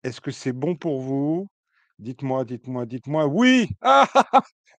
Est-ce que c'est bon pour vous? Dites-moi, dites-moi, dites-moi. Oui! Ah!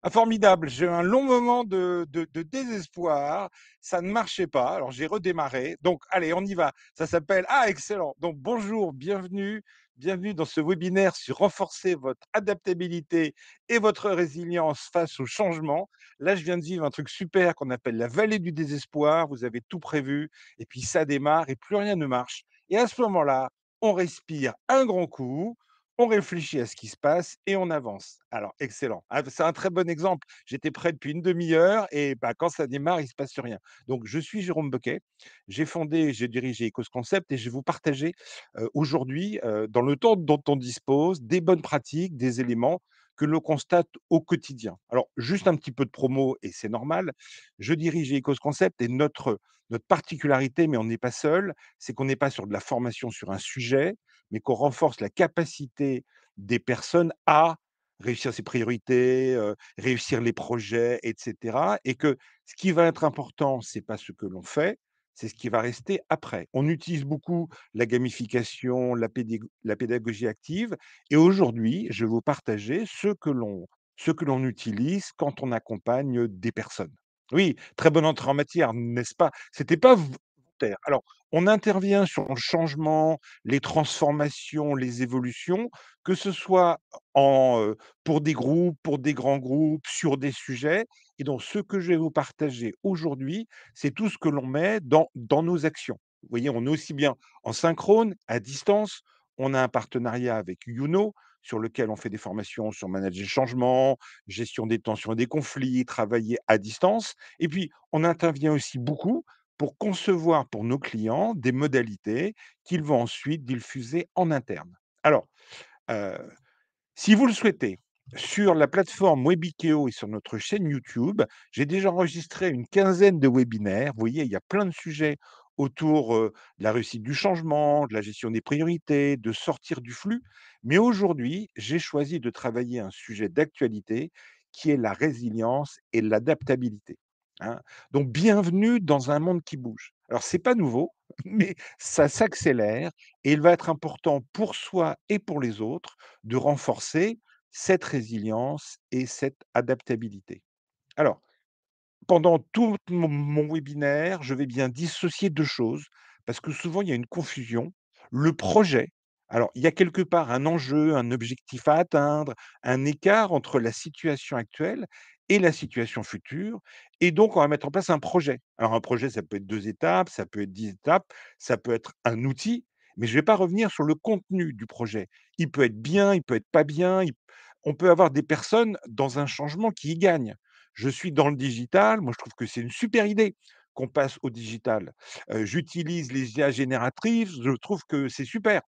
Ah formidable! J'ai eu un long moment de désespoir, ça ne marchait pas, alors j'ai redémarré. Donc allez, on y va. Ça s'appelle excellent! Donc bonjour, bienvenue dans ce webinaire sur renforcer votre adaptabilité et votre résilience face au changement. Là, je viens de vivre un truc super qu'on appelle la vallée du désespoir. Vous avez tout prévu et puis ça démarre et plus rien ne marche. Et à ce moment-là, on respire un grand coup, on réfléchit à ce qui se passe et on avance. Alors excellent. Ah, c'est un très bon exemple. J'étais prêt depuis une demi-heure et bah, quand ça démarre, il se passe rien. Donc je suis Jérôme Boquet, j'ai dirigé Ecos Concept et je vais vous partager, aujourd'hui, dans le temps dont on dispose, des bonnes pratiques, des éléments que l'on constate au quotidien. Alors juste un petit peu de promo et c'est normal. Je dirige Ecos Concept et notre particularité, mais on n'est pas seul, c'est qu'on n'est pas sur de la formation sur un sujet, mais qu'on renforce la capacité des personnes à réussir ses priorités, réussir les projets et cetera et que ce qui va être important, c'est pas ce que l'on fait, c'est ce qui va rester après. On utilise beaucoup la gamification, la pédagogie active et aujourd'hui, je vais vous partager ce que l'on utilise quand on accompagne des personnes. Oui, très bonne entrée en matière, n'est-ce pas? C'était pas volontaire. Alors, on intervient sur le changement, les transformations, les évolutions, que ce soit pour des groupes, pour des grands groupes, sur des sujets et donc ce que je vais vous partager aujourd'hui, c'est tout ce que l'on met dans nos actions. Vous voyez, on est aussi bien en synchrone, à distance, on a un partenariat avec Youno, sur lequel on fait des formations sur manager le changement, gestion des tensions et des conflits, travailler à distance et puis on intervient aussi beaucoup pour concevoir pour nos clients des modalités qu'ils vont ensuite diffuser en interne. Alors, heu, si vous le souhaitez, sur la plateforme Webikeo et sur notre chaîne YouTube, j'ai déjà enregistré une quinzaine de webinaires. Vous voyez, il y a plein de sujets autour, de la réussite du changement, de la gestion des priorités, de sortir du flux. Mais aujourd'hui, j'ai choisi de travailler un sujet d'actualité qui est la résilience et l'adaptabilité, hein. Donc bienvenue dans un monde qui bouge. Alors c'est pas nouveau, mais ça s'accélère et il va être important pour soi et pour les autres de renforcer cette résilience et cette adaptabilité. Alors, pendant tout mon webinaire, je vais bien dissocier 2 choses, parce que souvent il y a une confusion. Le projet, alors il y a quelque part un enjeu, un objectif à atteindre, un écart entre la situation actuelle et la situation future et donc on va mettre en place un projet. Alors un projet, ça peut être 2 étapes, ça peut être 10 étapes, ça peut être un outil, mais je ne vais pas revenir sur le contenu du projet. Il peut être bien, il peut être pas bien, il on peut avoir des personnes dans un changement qui y gagnent. Je suis dans le digital, moi je trouve que c'est une super idée qu'on passe au digital. J'utilise les IA génératrices, je trouve que c'est super.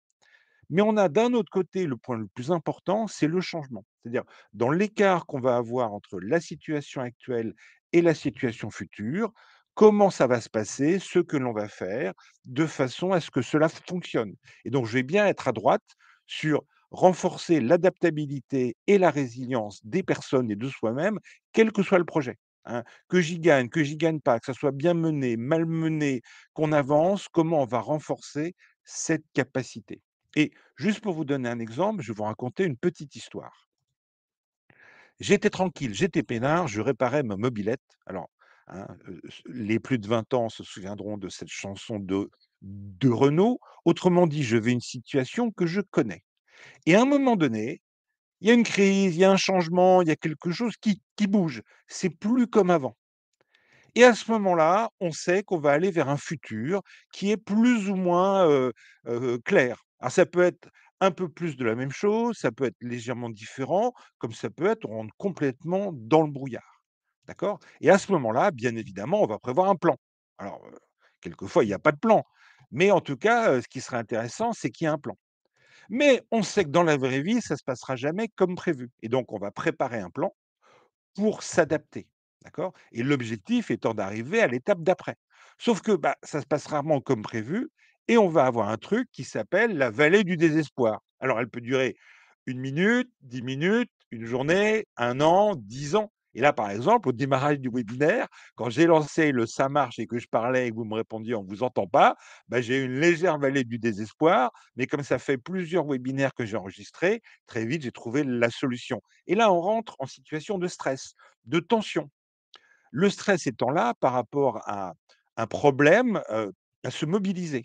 Mais on a d'un autre côté, le point le plus important, c'est le changement. C'est-à-dire dans l'écart qu'on va avoir entre la situation actuelle et la situation future, comment ça va se passer, ce que l'on va faire, de façon à ce que cela fonctionne. Et donc je vais bien être à droite sur renforcer l'adaptabilité et la résilience des personnes et de soi-même, quel que soit le projet, hein. Que j'y gagne pas, que ça soit bien mené, mal mené, qu'on avance, comment on va renforcer cette capacité. Et juste pour vous donner un exemple, je vais vous raconter une petite histoire. J'étais tranquille, j'étais peinard, je réparais ma mobylette. Alors, hein, les plus de 20 ans se souviendront de cette chanson de Renaud. Autrement dit, je vais une situation que je connais. Et à un moment donné, il y a une crise, il y a un changement, il y a quelque chose qui bouge. C'est plus comme avant. Et à ce moment-là, on sait qu'on va aller vers un futur qui est plus ou moins, clair. Alors ça peut être un peu plus de la même chose, ça peut être légèrement différent, comme ça peut être on rentre complètement dans le brouillard. D'accord? Et à ce moment-là, bien évidemment, on va prévoir un plan. Alors, quelquefois, il y a pas de plan, mais en tout cas, ce qui serait intéressant, c'est qu'il y ait un plan. Mais on sait que dans la vraie vie, ça se passera jamais comme prévu et donc on va préparer un plan pour s'adapter, d'accord? Et l'objectif étant d'arriver à l'étape d'après. Sauf que, bah, ça se passe rarement comme prévu et on va avoir un truc qui s'appelle la vallée du désespoir. Alors elle peut durer 1 minute, 10 minutes, une journée, 1 an, 10 ans. Et là, par exemple, au démarrage du webinaire, quand j'ai lancé le «ça marche» et que je parlais et que vous me répondiez: «On vous entend pas», bah, j'ai eu une légère vallée du désespoir, mais comme ça fait plusieurs webinaires que j'ai enregistrés, très vite, j'ai trouvé la solution. Et là, on rentre en situation de stress, de tension. Le stress étant là par rapport à un problème, à se mobiliser.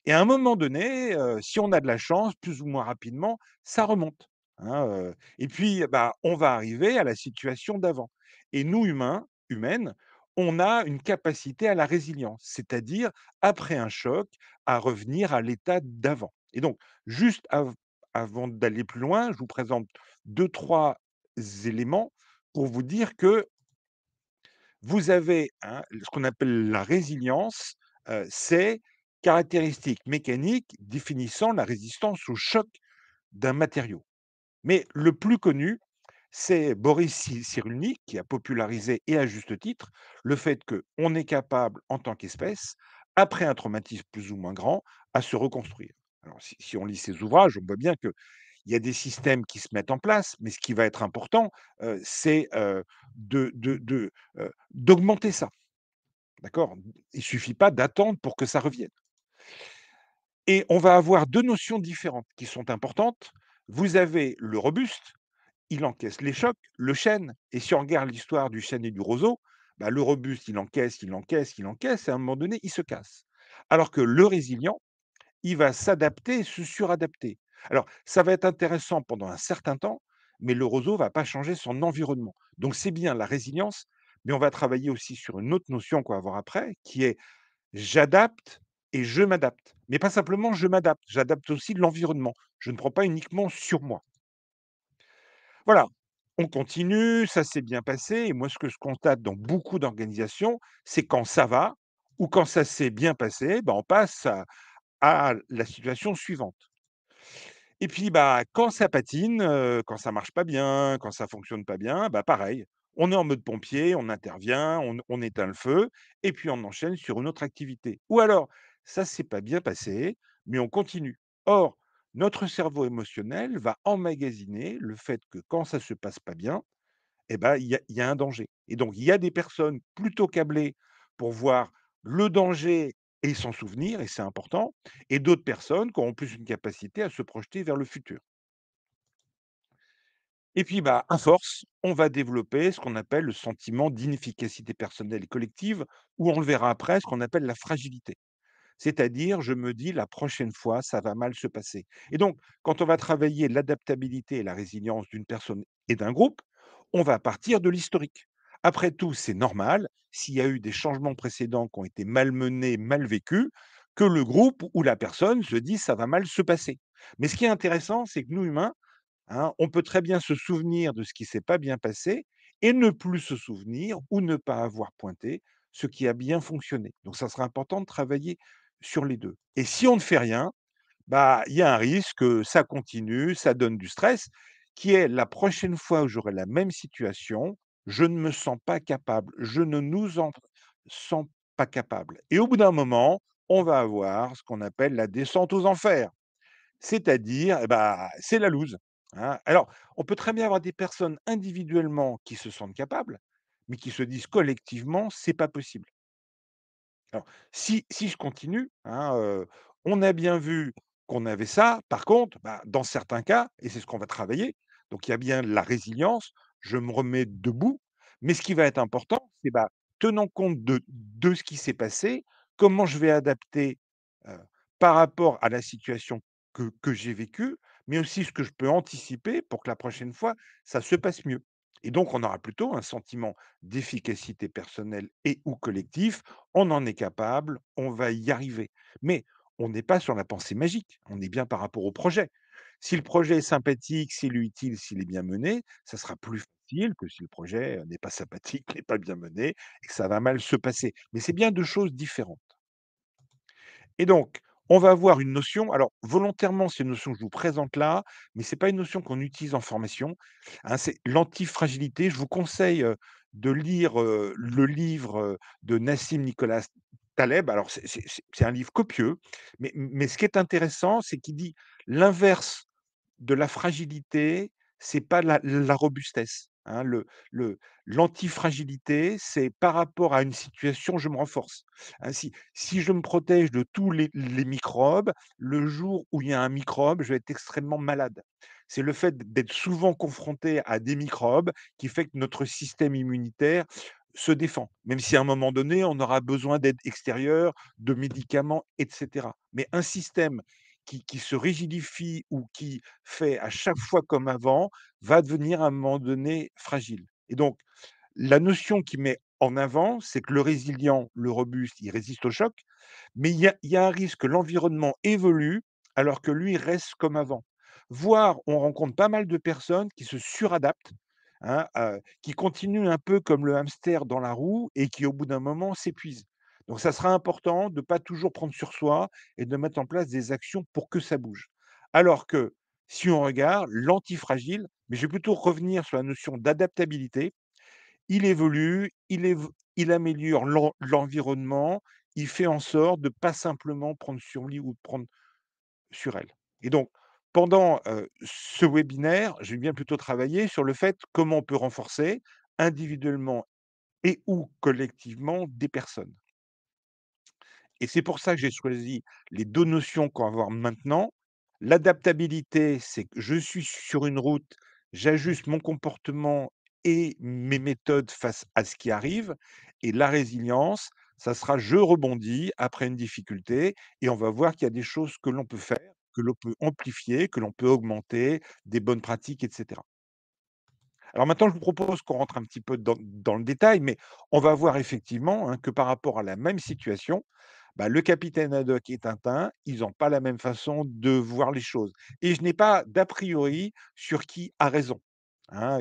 Et à un moment donné, si on a de la chance, plus ou moins rapidement, ça remonte, hein, et puis, bah, on va arriver à la situation d'avant. Et nous, humaines, on a une capacité à la résilience, c'est-à-dire, après un choc, à revenir à l'état d'avant. Et donc, juste avant d'aller plus loin, je vous présente deux, trois éléments pour vous dire que vous avez, hein, ce qu'on appelle la résilience, c'est caractéristique mécanique définissant la résistance au choc d'un matériau. Mais le plus connu, c'est Boris Cyrulnik qui a popularisé, et à juste titre, le fait qu'on est capable, en tant qu'espèce, après un traumatisme plus ou moins grand, à se reconstruire. Alors si on lit ses ouvrages, on voit bien qu'il y a des systèmes qui se mettent en place, mais ce qui va être important, c'est, d'augmenter ça, d'accord? Il suffit pas d'attendre pour que ça revienne. Et on va avoir 2 notions différentes qui sont importantes. Vous avez le robuste, il encaisse les chocs, le chêne, et si on regarde l'histoire du chêne et du roseau, bah, le robuste, il encaisse, il encaisse, il encaisse, et à un moment donné, il se casse. Alors que le résilient, il va s'adapter, se suradapter. Alors, ça va être intéressant pendant un certain temps, mais le roseau va pas changer son environnement. Donc c'est bien la résilience, mais on va travailler aussi sur une autre notion qu'on va voir après, qui est: j'adapte et je m'adapte. Mais pas simplement je m'adapte, j'adapte aussi l'environnement. Je ne prends pas uniquement sur moi. Voilà, on continue, ça s'est bien passé, et moi ce que je constate dans beaucoup d'organisations, c'est quand ça va ou quand ça s'est bien passé, bah, on passe à la situation suivante. Et puis, bah, quand ça patine, quand ça marche pas bien, quand ça fonctionne pas bien, bah, pareil, on est en mode pompier, on intervient, on éteint le feu et puis on enchaîne sur une autre activité. Ou alors, ça s'est pas bien passé, mais on continue. Or, notre cerveau émotionnel va emmagasiner le fait que quand ça se passe pas bien, eh ben, il y a un danger. Et donc, il y a des personnes plutôt câblées pour voir le danger et s'en souvenir, et c'est important, et d'autres personnes qui auront plus une capacité à se projeter vers le futur. Et puis, bah, à force, on va développer ce qu'on appelle le sentiment d'inefficacité personnelle et collective, ou on le verra après, ce qu'on appelle la fragilité. C'est-à-dire, je me dis: «La prochaine fois, ça va mal se passer», et donc quand on va travailler l'adaptabilité et la résilience d'une personne et d'un groupe, on va partir de l'historique. Après tout, c'est normal, s'il y a eu des changements précédents qui ont été malmenés, mal vécus, que le groupe ou la personne se dise: «Ça va mal se passer». Mais ce qui est intéressant, c'est que nous, humains, hein, on peut très bien se souvenir de ce qui s'est pas bien passé et ne plus se souvenir ou ne pas avoir pointé ce qui a bien fonctionné. Donc ça sera important de travailler sur les 2. Et si on ne fait rien, bah, il y a un risque que ça continue, ça donne du stress, qui est: la prochaine fois où j'aurai la même situation, je ne me sens pas capable, je ne nous en sens pas capable. Et au bout d'un moment, on va avoir ce qu'on appelle la descente aux enfers. C'est-à-dire, eh bah, c'est la loose, hein. Alors, on peut très bien avoir des personnes individuellement qui se sentent capables, mais qui se disent collectivement: «C'est pas possible». Alors, si je continue, hein, on a bien vu qu'on avait ça. Par contre, bah, dans certains cas, et c'est ce qu'on va travailler, donc il y a bien la résilience, je me remets debout, mais ce qui va être important, c'est, bah, tenant compte de ce qui s'est passé, comment je vais adapter, heu, par rapport à la situation que j'ai vécue, mais aussi ce que je peux anticiper pour que la prochaine fois, ça se passe mieux. Et donc on aura plutôt un sentiment d'efficacité personnelle et ou collectif. On en est capable, on va y arriver. Mais on n'est pas sur la pensée magique, on est bien par rapport au projet. Si le projet est sympathique, s'il est utile, s'il est bien mené, ça sera plus facile que si le projet, n'est pas sympathique, n'est pas bien mené et que ça va mal se passer. Mais c'est bien 2 choses différentes. Et donc, on va avoir une notion, alors volontairement, c'est une notion que je vous présente là, mais c'est pas une notion qu'on utilise en formation, hein, c'est l'antifragilité. Je vous conseille, de lire, le livre, de Nassim Nicolas Taleb. Alors c'est un livre copieux, mais ce qui est intéressant, c'est qu'il dit: «L'inverse de la fragilité, c'est pas la robustesse». hein. Le L'antifragilité, c'est par rapport à une situation, je me renforce. Hein, si je me protège de tous les microbes, le jour où il y a un microbe, je vais être extrêmement malade. C'est le fait d'être souvent confronté à des microbes qui fait que notre système immunitaire se défend, même si à un moment donné, on aura besoin d'aide extérieure, de médicaments et cetera. Mais un système qui se rigidifie ou qui fait à chaque fois comme avant, va devenir à un moment donné fragile. Et donc, la notion qu'il met en avant, c'est que le résilient, le robuste, il résiste au choc, mais il y a un risque que l'environnement évolue alors que lui reste comme avant. Voire, on rencontre pas mal de personnes qui se suradaptent, hein, qui continuent un peu comme le hamster dans la roue et qui, au bout d'un moment, s'épuisent. Donc ça sera important de pas toujours prendre sur soi et de mettre en place des actions pour que ça bouge. Alors que si on regarde l'antifragile, mais je vais plutôt revenir sur la notion d'adaptabilité, il évolue, il améliore l'environnement, il fait en sorte de pas simplement prendre sur lui ou de prendre sur elle. Et donc pendant, ce webinaire, j'ai bien plutôt travaillé sur le fait comment on peut renforcer individuellement et ou collectivement des personnes. Et c'est pour ça que j'ai choisi les 2 notions qu'on va voir maintenant. L'adaptabilité, c'est que je suis sur une route, j'ajuste mon comportement et mes méthodes face à ce qui arrive, et la résilience, ça sera je rebondis après une difficulté et on va voir qu'il y a des choses que l'on peut faire, que l'on peut amplifier, que l'on peut augmenter, des bonnes pratiques et cetera. Alors maintenant, je vous propose qu'on rentre un petit peu dans le détail, mais on va voir effectivement, hein, que par rapport à la même situation, bah, le capitaine Haddock et Tintin, ils ont pas la même façon de voir les choses et je n'ai pas d'a priori sur qui a raison, hein,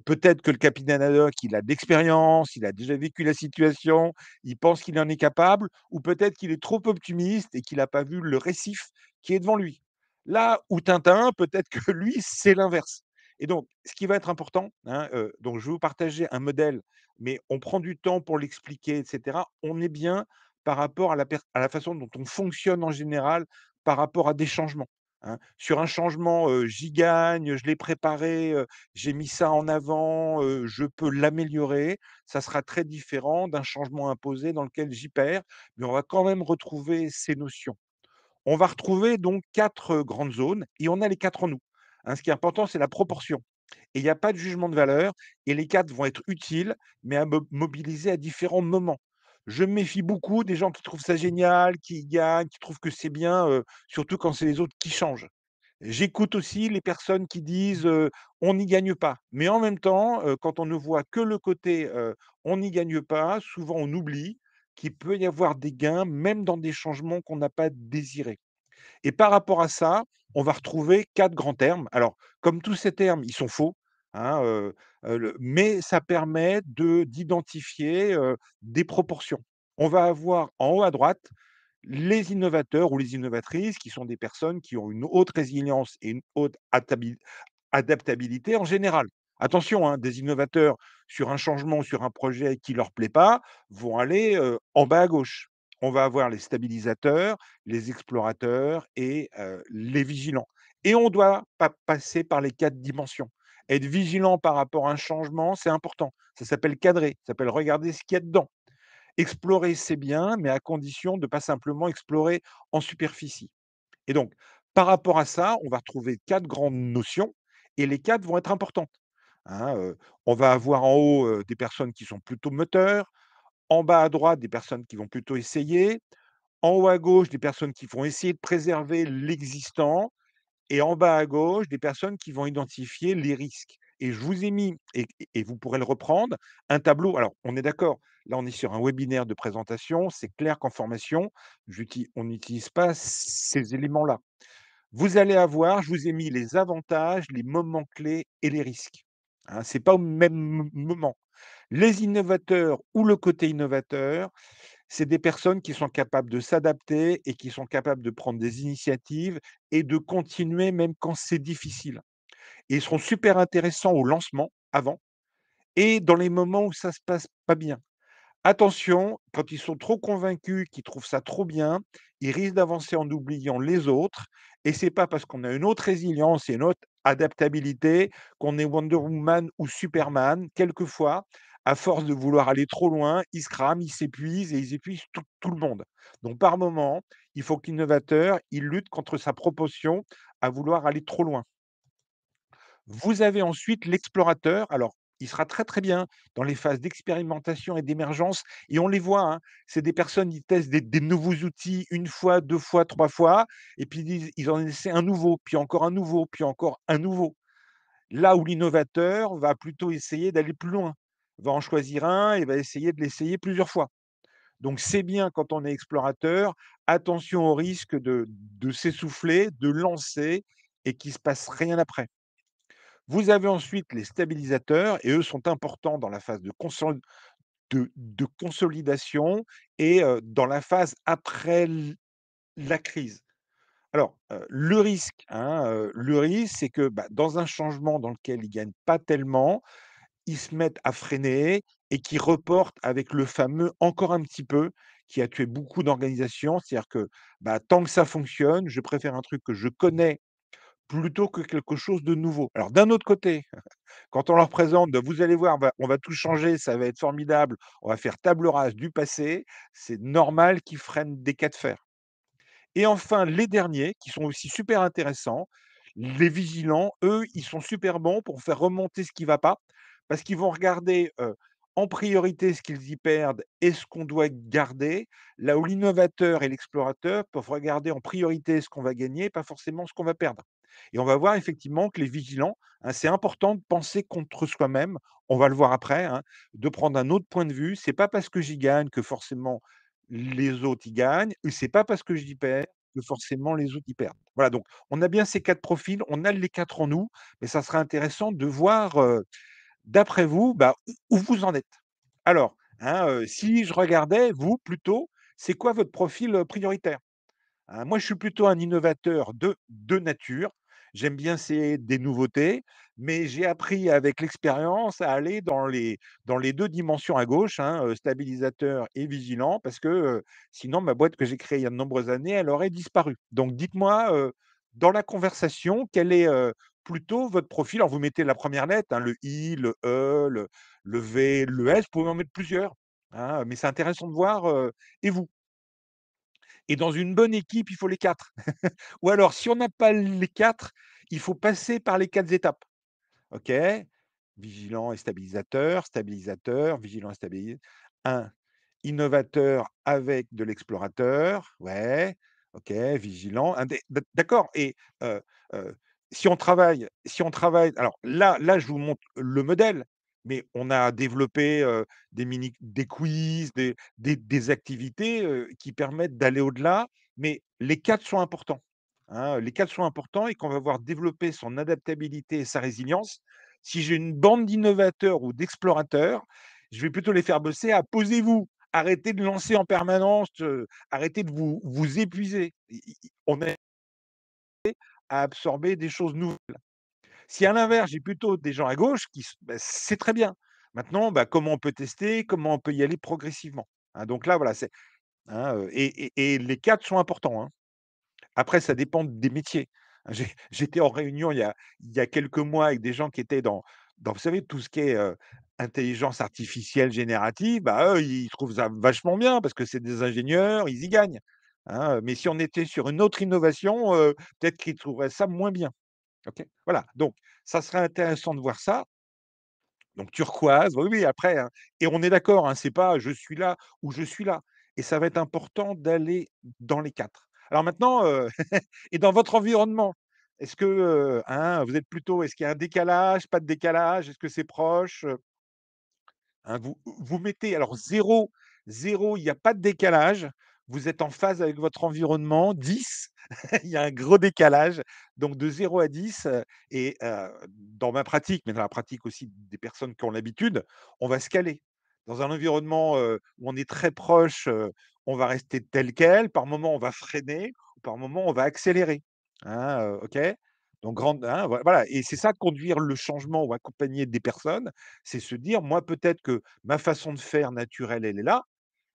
peut-être que le capitaine Haddock, il a de l'expérience, il a déjà vécu la situation, il pense qu'il en est capable ou peut-être qu'il est trop optimiste et qu'il a pas vu le récif qui est devant lui. Là où Tintin, peut-être que lui, c'est l'inverse. Et donc, ce qui va être important, hein, donc je vais vous partager un modèle, mais on prend du temps pour l'expliquer et cetera. On est bien par rapport à la façon dont on fonctionne en général par rapport à des changements, hein. Sur un changement, j'y gagne, je l'ai préparé, j'ai mis ça en avant, je peux l'améliorer. Ça sera très différent d'un changement imposé dans lequel j'y perds, mais on va quand même retrouver ces notions. On va retrouver donc 4 grandes zones et on a les 4 en nous, hein. Ce qui est important, c'est la proportion et il y a pas de jugement de valeur et les 4 vont être utiles, mais à mobiliser à différents moments. Je me méfie beaucoup des gens qui trouvent ça génial, qui gagnent, qui trouvent que c'est bien, surtout quand c'est les autres qui changent. J'écoute aussi les personnes qui disent, «On n'y gagne pas», mais en même temps, quand on ne voit que le côté, «On n'y gagne pas», souvent on oublie qu'il peut y avoir des gains, même dans des changements qu'on n'a pas désirés. Et par rapport à ça, on va retrouver 4 grands termes. Alors, comme tous ces termes, ils sont faux, hein, mais ça permet d'identifier, des proportions. On va avoir en haut à droite, les innovateurs ou les innovatrices qui sont des personnes qui ont une haute résilience et une haute adaptabilité en général. Attention, hein, des innovateurs sur un changement, sur un projet qui leur plaît pas, vont aller, en bas à gauche. On va avoir les stabilisateurs, les explorateurs et les vigilants. Et on doit passer par les 4 dimensions. Être vigilant par rapport à un changement, c'est important. Ça s'appelle cadrer, ça s'appelle regarder ce qu'il y a dedans. Explorer, c'est bien, mais à condition de pas simplement explorer en superficie. Et donc, par rapport à ça, on va retrouver 4 grandes notions et les 4 vont être importantes, hein, on va avoir en haut, des personnes qui sont plutôt moteurs, en bas à droite, des personnes qui vont plutôt essayer, en haut à gauche, des personnes qui vont essayer de préserver l'existant et en bas à gauche, des personnes qui vont identifier les risques. Et je vous ai mis et vous pourrez le reprendre, un tableau. Alors, on est d'accord, là, on est sur un webinaire de présentation, c'est clair qu'en formation, on n'utilise pas ces éléments-là. Vous allez avoir, je vous ai mis les avantages, les moments clés et les risques, hein, c'est pas au même moment. Les innovateurs ou le côté innovateur, c'est des personnes qui sont capables de s'adapter et qui sont capables de prendre des initiatives et de continuer même quand c'est difficile. Et ils seront super intéressants au lancement, avant et dans les moments où ça se passe pas bien. Attention, quand ils sont trop convaincus, qu'ils trouvent ça trop bien, ils risquent d'avancer en oubliant les autres et c'est pas parce qu'on a une autre résilience et une autre adaptabilité, qu'on est Wonder Woman ou Superman, quelquefois, à force de vouloir aller trop loin, ils se crament, ils s'épuisent et ils épuisent tout le monde. Donc par moment, il faut que l'innovateur, il lutte contre sa propension à vouloir aller trop loin. Vous avez ensuite l'explorateur. Alors, il sera très, très bien dans les phases d'expérimentation et d'émergence et on les voit, hein. C'est des personnes, ils testent des nouveaux outils une fois, 2 fois, 3 fois et puis ils en essaient un nouveau, puis encore un nouveau, puis encore un nouveau. Là où l'innovateur va plutôt essayer d'aller plus loin, va en choisir un et va essayer de l'essayer plusieurs fois. Donc c'est bien quand on est explorateur, attention au risque de s'essouffler, de lancer et qu'il se passe rien après. Vous avez ensuite les stabilisateurs et eux sont importants dans la phase de consolidation et dans la phase après la crise. Alors, le risque, c'est que, bah, dans un changement dans lequel ils gagnent pas tellement, ils se mettent à freiner et qu'ils reportent avec le fameux «encore un petit peu» qui a tué beaucoup d'organisations. C'est-à-dire que, bah, tant que ça fonctionne, je préfère un truc que je connais plutôt que quelque chose de nouveau. Alors d'un autre côté, quand on leur présente, bah: «Vous allez voir, on va tout changer, ça va être formidable, on va faire table rase du passé», c'est normal qu'ils freinent des cas de fer. Et enfin, les derniers, qui sont aussi super intéressants, les vigilants, eux, ils sont super bons pour faire remonter ce qui va pas, parce qu'ils vont regarder, en priorité ce qu'ils y perdent et ce qu'on doit garder, là où l'innovateur et l'explorateur peuvent regarder en priorité ce qu'on va gagner, pas forcément ce qu'on va perdre. Et on va voir effectivement que les vigilants, hein, c'est important de penser contre soi-même, on va le voir après, hein, de prendre un autre point de vue. C'est pas parce que j'y gagne que forcément les autres y gagnent et c'est pas parce que j'y perds que forcément les autres y perdent. Voilà, donc on a bien ces 4 profils, on a les 4 en nous, mais ça serait intéressant de voir, d'après vous, bah, où vous en êtes. Alors, hein, si je regardais, vous plutôt, c'est quoi votre profil, prioritaire? Moi, je suis plutôt un innovateur de nature. J'aime bien essayer des nouveautés, mais j'ai appris avec l'expérience à aller dans les 2 dimensions à gauche, hein, stabilisateur et vigilant parce que, sinon ma boîte que j'ai créée il y a de nombreuses années, elle aurait disparu. Donc dites-moi, dans la conversation, quel est, plutôt votre profil? Alors vous mettez la première lettre, hein, le I, le E, le V, le S, vous pouvez en mettre plusieurs, hein, mais c'est intéressant de voir, et vous? Et dans une bonne équipe, il faut les 4. Ou alors si on n'a pas les 4, il faut passer par les 4 étapes. OK? Vigilant et stabilisateur, stabilisateur, vigilant et un innovateur avec de l'explorateur, ouais, OK, vigilant, d'accord et heu heu, si on travaille alors là, je vous montre le modèle, mais on a développé, des quiz, des activités, qui permettent d'aller au-delà, mais les 4 sont importants, hein, les 4 sont importants et qu'on va voir développer son adaptabilité et sa résilience. Si j'ai une bande d'innovateurs ou d'explorateurs, je vais plutôt les faire bosser à posez-vous, arrêtez de lancer en permanence, arrêtez de vous épuiser. On est à absorber des choses nouvelles. Si à l'inverse, j'ai plutôt des gens à gauche c'est très bien. Maintenant, bah, comment on peut tester? Comment on peut y aller progressivement? Hein, donc là, voilà, hein, et les 4 sont importants, hein. Après, ça dépend des métiers. J'étais en réunion il y a quelques mois avec des gens qui étaient dans vous savez, tout ce qui est, intelligence artificielle générative, bah, eux, ils trouvent ça vachement bien parce que c'est des ingénieurs, ils y gagnent, hein, mais si on était sur une autre innovation, peut-être qu'ils trouveraient ça moins bien. OK? Voilà, donc ça serait intéressant de voir ça. Donc turquoise, oui, oui, après, hein et on est d'accord, hein, c'est pas je suis là ou je suis là et ça va être important d'aller dans les 4. Alors maintenant, et dans votre environnement, est-ce que, hein, vous êtes plutôt est-ce qu'il y a un décalage, pas de décalage? Est-ce que c'est proche? Hein, vous mettez alors zéro, il y a pas de décalage, vous êtes en phase avec votre environnement. 10, il y a un gros décalage, donc de 0 à 10, et dans ma pratique, mais dans la pratique aussi des personnes qui ont l'habitude, on va se caler. Dans un environnement, où on est très proche, on va rester tel quel, par moment on va freiner, par moment on va accélérer, hein, OK? Donc grande hein, voilà et c'est ça conduire le changement ou accompagner des personnes, c'est se dire: «Moi, peut-être que ma façon de faire naturelle, elle est là,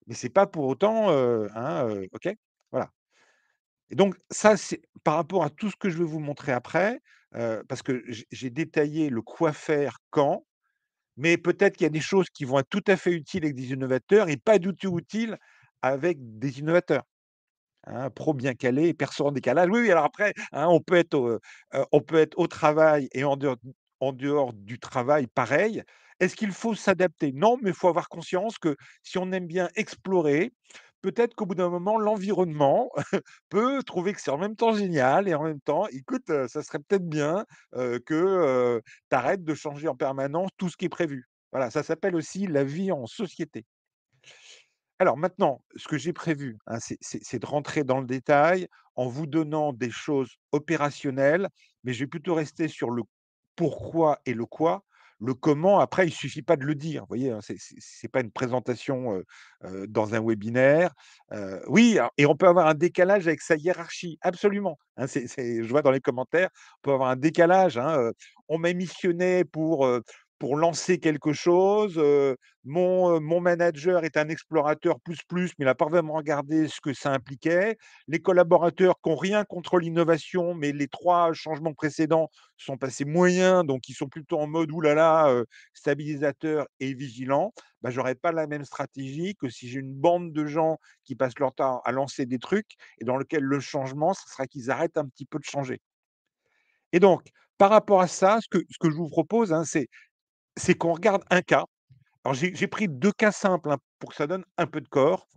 mais c'est pas pour autant, OK?» Voilà. Et donc ça, c'est par rapport à tout ce que je vais vous montrer après, parce que j'ai détaillé le quoi faire, quand, mais peut-être qu'il y a des choses qui vont être tout à fait utiles avec des innovateurs et pas du tout utiles avec des innovateurs. Hein, pro bien calé, perso en décalage. Oui, oui, alors après, hein, on peut être au travail et en dehors du travail pareil. Est-ce qu'il faut s'adapter? Non, mais il faut avoir conscience que si on aime bien explorer, peut-être qu'au bout d'un moment, l'environnement peut trouver que c'est en même temps génial et en même temps, écoute, ça serait peut-être bien, que, tu arrêtes de changer en permanence tout ce qui est prévu. Voilà, ça s'appelle aussi la vie en société. Alors maintenant, ce que j'ai prévu, hein, c'est de rentrer dans le détail en vous donnant des choses opérationnelles, mais je vais plutôt rester sur le pourquoi et le quoi. Le comment, après, il suffit pas de le dire, vous voyez, hein, c'est pas une présentation, dans un webinaire. Oui, alors et on peut avoir un décalage avec sa hiérarchie, absolument, hein, je vois dans les commentaires, on peut avoir un décalage, hein, on m'a missionné pour lancer quelque chose, mon manager est un explorateur plus, plus, mais il a pas vraiment regardé ce que ça impliquait. Les collaborateurs qui ont rien contre l'innovation, mais les 3 changements précédents sont passés moyens, donc ils sont plutôt en mode: «Ouh là là, stabilisateur et vigilant». Bah, j'aurais pas la même stratégie que si j'ai une bande de gens qui passent leur temps à lancer des trucs et dans lequel le changement, ce sera qu'ils arrêtent un petit peu de changer. Et donc, par rapport à ça, ce que je vous propose, hein, c'est qu'on regarde un cas. Alors j'ai pris 2 cas simples, hein, pour que ça donne un peu de corps.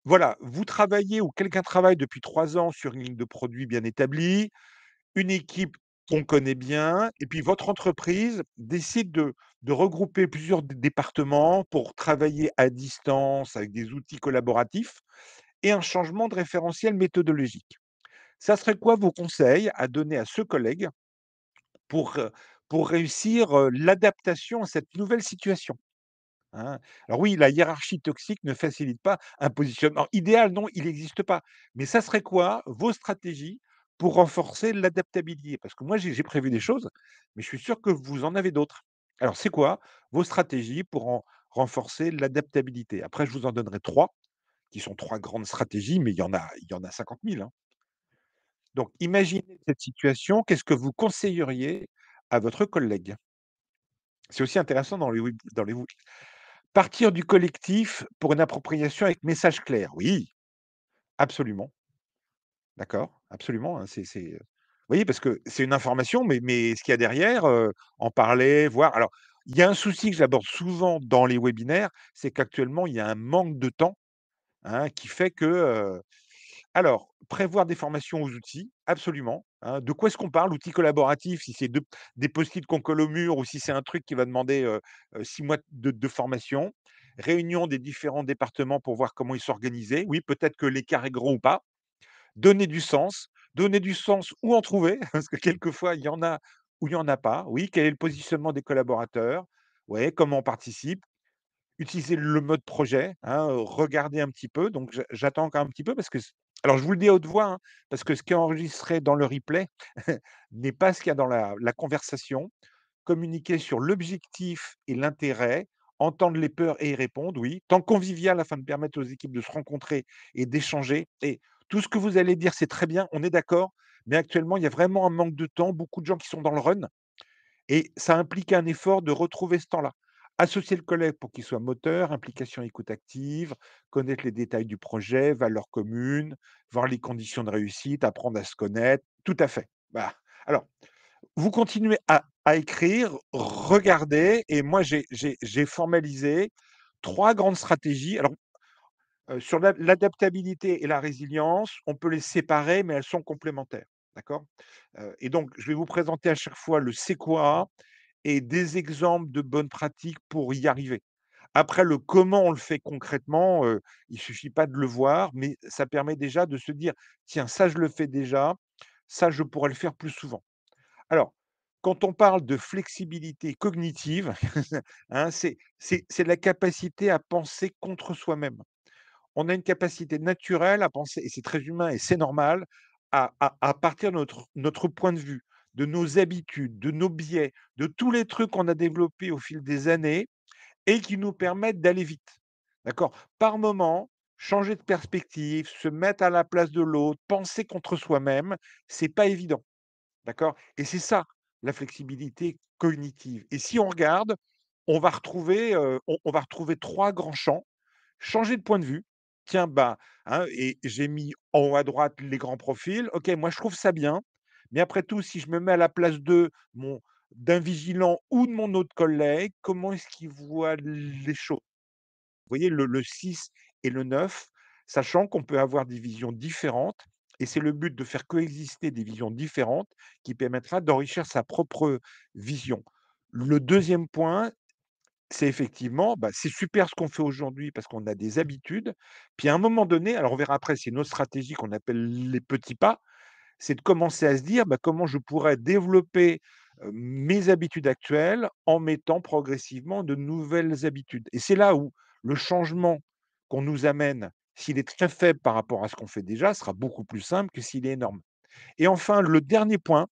Voilà, vous travaillez ou quelqu'un travaille depuis 3 ans sur une ligne de produits bien établie, une équipe qu'on connaît bien et puis votre entreprise décide de regrouper plusieurs départements pour travailler à distance avec des outils collaboratifs et un changement de référentiel méthodologique. Ça serait quoi vos conseils à donner à ce collègue pour, heu, pour réussir, l'adaptation à cette nouvelle situation? Hein. Alors oui, la hiérarchie toxique ne facilite pas un positionnement idéal, non, il n'existe pas. Mais ça serait quoi vos stratégies pour renforcer l'adaptabilité? Parce que moi, j'ai prévu des choses, mais je suis sûr que vous en avez d'autres. Alors, c'est quoi vos stratégies pour renforcer l'adaptabilité? Après, je vous en donnerai 3, qui sont 3 grandes stratégies, mais il y en a 50 000, hein. Donc, imaginez cette situation, qu'est-ce que vous conseilleriez à votre collègue? C'est aussi intéressant dans les partir du collectif pour une appropriation avec message clair. Oui, absolument, d'accord, absolument, hein, oui, parce que c'est une information, mais ce qu'il y a derrière, en parler, voir alors, il y a un souci que j'aborde souvent dans les webinaires, c'est qu'actuellement, il y a un manque de temps, hein, qui fait que, alors, prévoir des formations aux outils, absolument, hein. De quoi est-ce qu'on parle? Outils collaboratifs, si c'est des post-it qu'on colle au mur ou si c'est un truc qui va demander, 6 mois de formation. Réunion des différents départements pour voir comment ils s'organisaient. Oui, peut-être que l'écart est gros ou pas. Donner du sens, où en trouver? Parce que quelquefois, il y en a ou il y en a pas. Oui, quel est le positionnement des collaborateurs? Ouais, comment on participe? Utiliser le mode projet, hein, regarder un petit peu, donc j'attends encore un petit peu parce que alors je vous le dis à haute voix, hein, parce que ce qui est enregistré dans le replay n'est pas ce qu'il y a dans la conversation. Communiquer sur l'objectif et l'intérêt, entendre les peurs et y répondre, oui. Temps convivial afin de permettre aux équipes de se rencontrer et d'échanger et tout ce que vous allez dire, c'est très bien, on est d'accord, mais actuellement, il y a vraiment un manque de temps, beaucoup de gens qui sont dans le run et ça implique un effort de retrouver ce temps-là. Associer le collègue pour qu'il soit moteur, implication, écoute active, connaître les détails du projet, valeurs communes, voir les conditions de réussite, apprendre à se connaître, tout à fait. Voilà. Alors, vous continuez à écrire, regardez et moi j'ai formalisé 3 grandes stratégies. Alors, sur l'adaptabilité et la résilience, on peut les séparer, mais elles sont complémentaires, d'accord? Et donc je vais vous présenter à chaque fois le «c'est quoi» et des exemples de bonnes pratiques pour y arriver. Après le comment on le fait concrètement, il suffit pas de le voir, mais ça permet déjà de se dire: «Tiens, ça je le fais déjà, ça je pourrais le faire plus souvent». Alors, quand on parle de flexibilité cognitive, hein, c'est la capacité à penser contre soi-même. On a une capacité naturelle à penser et c'est très humain et c'est normal, à partir de notre point de vue, de nos habitudes, de nos biais, de tous les trucs qu'on a développés au fil des années et qui nous permettent d'aller vite. D'accord? Par moment, changer de perspective, se mettre à la place de l'autre, penser contre soi-même, c'est pas évident, d'accord? Et c'est ça, la flexibilité cognitive. Et si on regarde, on va retrouver 3 grands champs. Changer de point de vue. Tiens, bah, hein, et j'ai mis en haut à droite les grands profils. OK, moi je trouve ça bien, mais après tout, si je me mets à la place d'un vigilant ou de mon autre collègue, comment est-ce qu'il voit les choses? Vous voyez le 6 et le 9, sachant qu'on peut avoir des visions différentes et c'est le but de faire coexister des visions différentes qui permettra d'enrichir sa propre vision. Le deuxième point, c'est effectivement, bah, c'est super ce qu'on fait aujourd'hui parce qu'on a des habitudes. Puis à un moment donné, alors on verra après, c'est une autre stratégie qu'on appelle les petits pas, c'est de commencer à se dire, bah, comment je pourrais développer, mes habitudes actuelles en mettant progressivement de nouvelles habitudes. Et c'est là où le changement qu'on nous amène, s'il est très faible par rapport à ce qu'on fait déjà, sera beaucoup plus simple que s'il est énorme. Et enfin, le dernier point,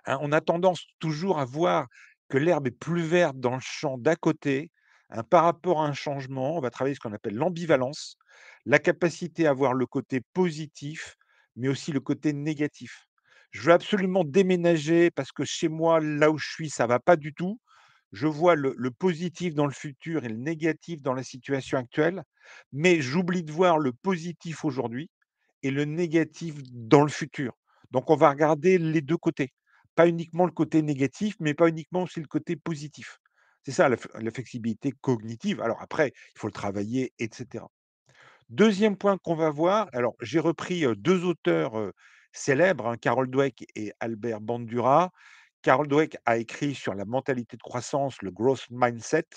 hein, on a tendance toujours à voir que l'herbe est plus verte dans le champ d'à côté, hein, par rapport à un changement. On va travailler ce qu'on appelle l'ambivalence, la capacité à voir le côté positif, mais aussi le côté négatif. Je veux absolument déménager parce que chez moi, là où je suis, ça va pas du tout. Je vois le positif dans le futur et le négatif dans la situation actuelle, mais j'oublie de voir le positif aujourd'hui et le négatif dans le futur. Donc on va regarder les 2 côtés. Pas uniquement le côté négatif, mais pas uniquement aussi le côté positif. C'est ça la flexibilité cognitive. Alors après, il faut le travailler et cetera. Deuxième point qu'on va voir, alors j'ai repris, 2 auteurs, célèbres, hein, Carol Dweck et Albert Bandura. Carol Dweck a écrit sur la mentalité de croissance, le growth mindset.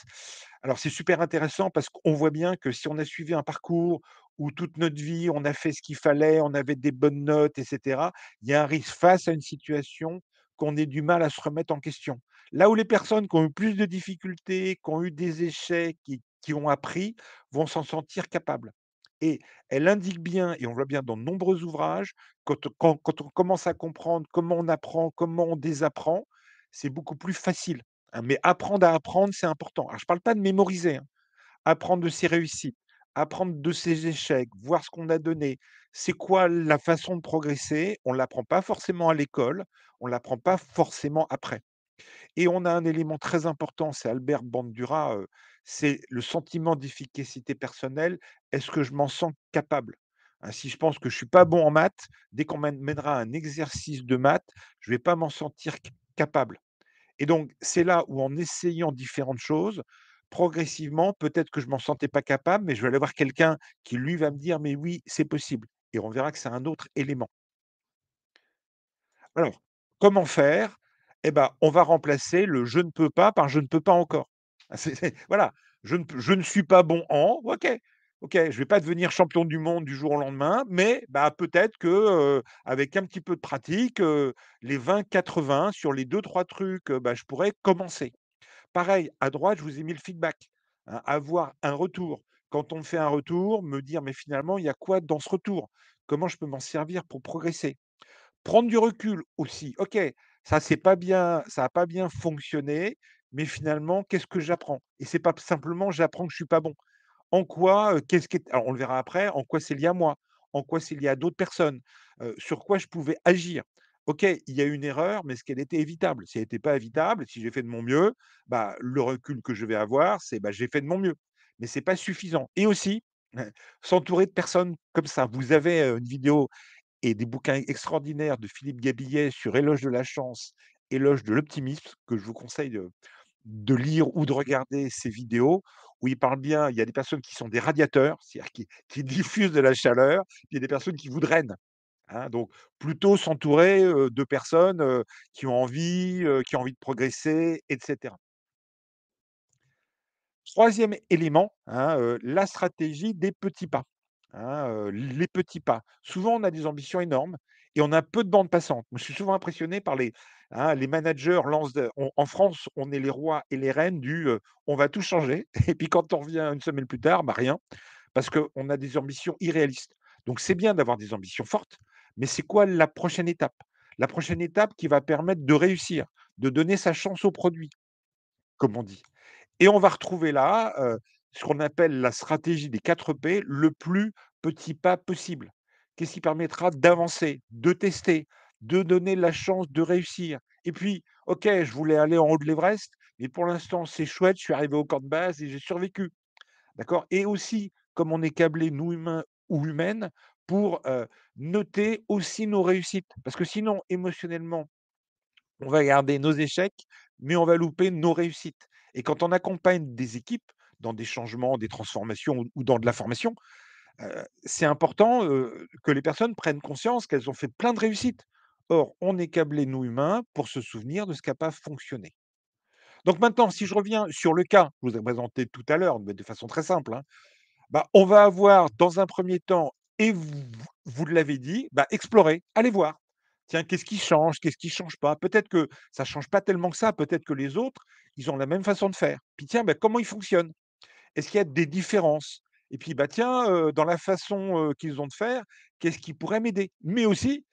Alors c'est super intéressant parce qu'on voit bien que si on a suivi un parcours où toute notre vie, on a fait ce qu'il fallait, on avait des bonnes notes et cetera, il y a un risque face à une situation qu'on ait du mal à se remettre en question. Là où les personnes qui ont eu plus de difficultés, qui ont eu des échecs et qui ont appris, vont s'en sentir capables. Et elle indique bien, et on voit bien dans de nombreux ouvrages, quand on commence à comprendre comment on apprend, comment on désapprend, c'est beaucoup plus facile, hein. Mais apprendre à apprendre, c'est important. Alors je ne parle pas de mémoriser, hein. Apprendre de ses réussites, apprendre de ses échecs, voir ce qu'on a donné. C'est quoi la façon de progresser? On ne l'apprend pas forcément à l'école, on ne l'apprend pas forcément après. Et on a un élément très important, c'est Albert Bandura, c'est le sentiment d'efficacité personnelle. Est-ce que je m'en sens capable? Hein, si je pense que je suis pas bon en maths, dès qu'on m'amènera un exercice de maths, je vais pas m'en sentir capable. Et donc c'est là où en essayant différentes choses, progressivement, peut-être que je m'en sentais pas capable, mais je vais aller voir quelqu'un qui lui va me dire: «Mais oui, c'est possible» et on verra que c'est un autre élément. Alors, comment faire? Eh ben, on va remplacer le «je ne peux pas» par «je ne peux pas encore». Ah, c'est voilà, je ne suis pas bon en, OK, OK, je vais pas devenir champion du monde du jour au lendemain, mais bah, peut-être que, avec un petit peu de pratique, les 20-80 sur les deux trois trucs, bah, je pourrais commencer. Pareil, à droite, je vous ai mis le feedback, hein, avoir un retour. Quand on me fait un retour, me dire: «Mais finalement, il y a quoi dans ce retour? Comment je peux m'en servir pour progresser?» Prendre du recul aussi. OK, ça a pas bien fonctionné, mais finalement, qu'est-ce que j'apprends? Et c'est pas simplement j'apprends que je suis pas bon. En quoi, qu'est-ce qui est alors on le verra après, en quoi c'est lié à moi? En quoi c'est lié à d'autres personnes? Sur quoi je pouvais agir? OK, il y a une erreur, mais est-ce qu'elle était évitable? Si elle était pas évitable, si j'ai fait de mon mieux, bah, le recul que je vais avoir, c'est, bah, j'ai fait de mon mieux. Mais c'est pas suffisant et aussi, s'entourer de personnes comme ça. Vous avez, une vidéo et des bouquins extraordinaires de Philippe Gabillet sur Éloge de la chance, Éloge de l'optimisme, que je vous conseille de lire ou de regarder ces vidéos où il parle bien il y a des personnes qui sont des radiateurs, c'est-à-dire qui diffusent de la chaleur, puis il y a des personnes qui vous drainent, hein. Donc plutôt s'entourer, de personnes, qui ont envie de progresser et cetera. 3e élément, hein, la stratégie des petits pas, hein, les petits pas. Souvent, on a des ambitions énormes et on a peu de bande passante. Moi, je suis souvent impressionné par les managers lancent de en France, on est les rois et les reines «on va tout changer» et puis quand on revient une semaine plus tard, bah, rien, parce qu'on a des ambitions irréalistes. Donc c'est bien d'avoir des ambitions fortes, mais c'est quoi la prochaine étape? La prochaine étape qui va permettre de réussir, de donner sa chance au produit, comme on dit. Et on va retrouver là, ce qu'on appelle la stratégie des 4 P, le plus petit pas possible. Qu'est-ce qui permettra d'avancer, de tester, de donner la chance de réussir et puis, OK, je voulais aller en haut de l'Everest, mais pour l'instant, c'est chouette, je suis arrivé au camp de base et j'ai survécu. D'accord? Et aussi, comme on est câblés, nous humains ou humaines, pour, noter aussi nos réussites. Parce que sinon, émotionnellement, on va garder nos échecs, mais on va louper nos réussites. Et quand on accompagne des équipes dans des changements, des transformations ou dans de la formation, c'est important, que les personnes prennent conscience qu'elles ont fait plein de réussites. Or, on est câblés, nous humains, pour se souvenir de ce qui a pas fonctionné. Donc maintenant, si je reviens sur le cas que je vous ai présenté tout à l'heure, mais de façon très simple, hein, bah, on va avoir dans un premier temps et vous l'avez dit, bah, explorer, aller voir. Tiens, qu'est-ce qui change? Qu'est-ce qui change pas? Peut-être que ça change pas tellement que ça, peut-être que les autres, ils ont la même façon de faire. Puis tiens, bah, comment ils fonctionnent? Est-ce qu'il y a des différences? Et puis, bah, tiens, dans la façon, qu'ils ont de faire, qu'est-ce qui pourrait m'aider? Mais aussi,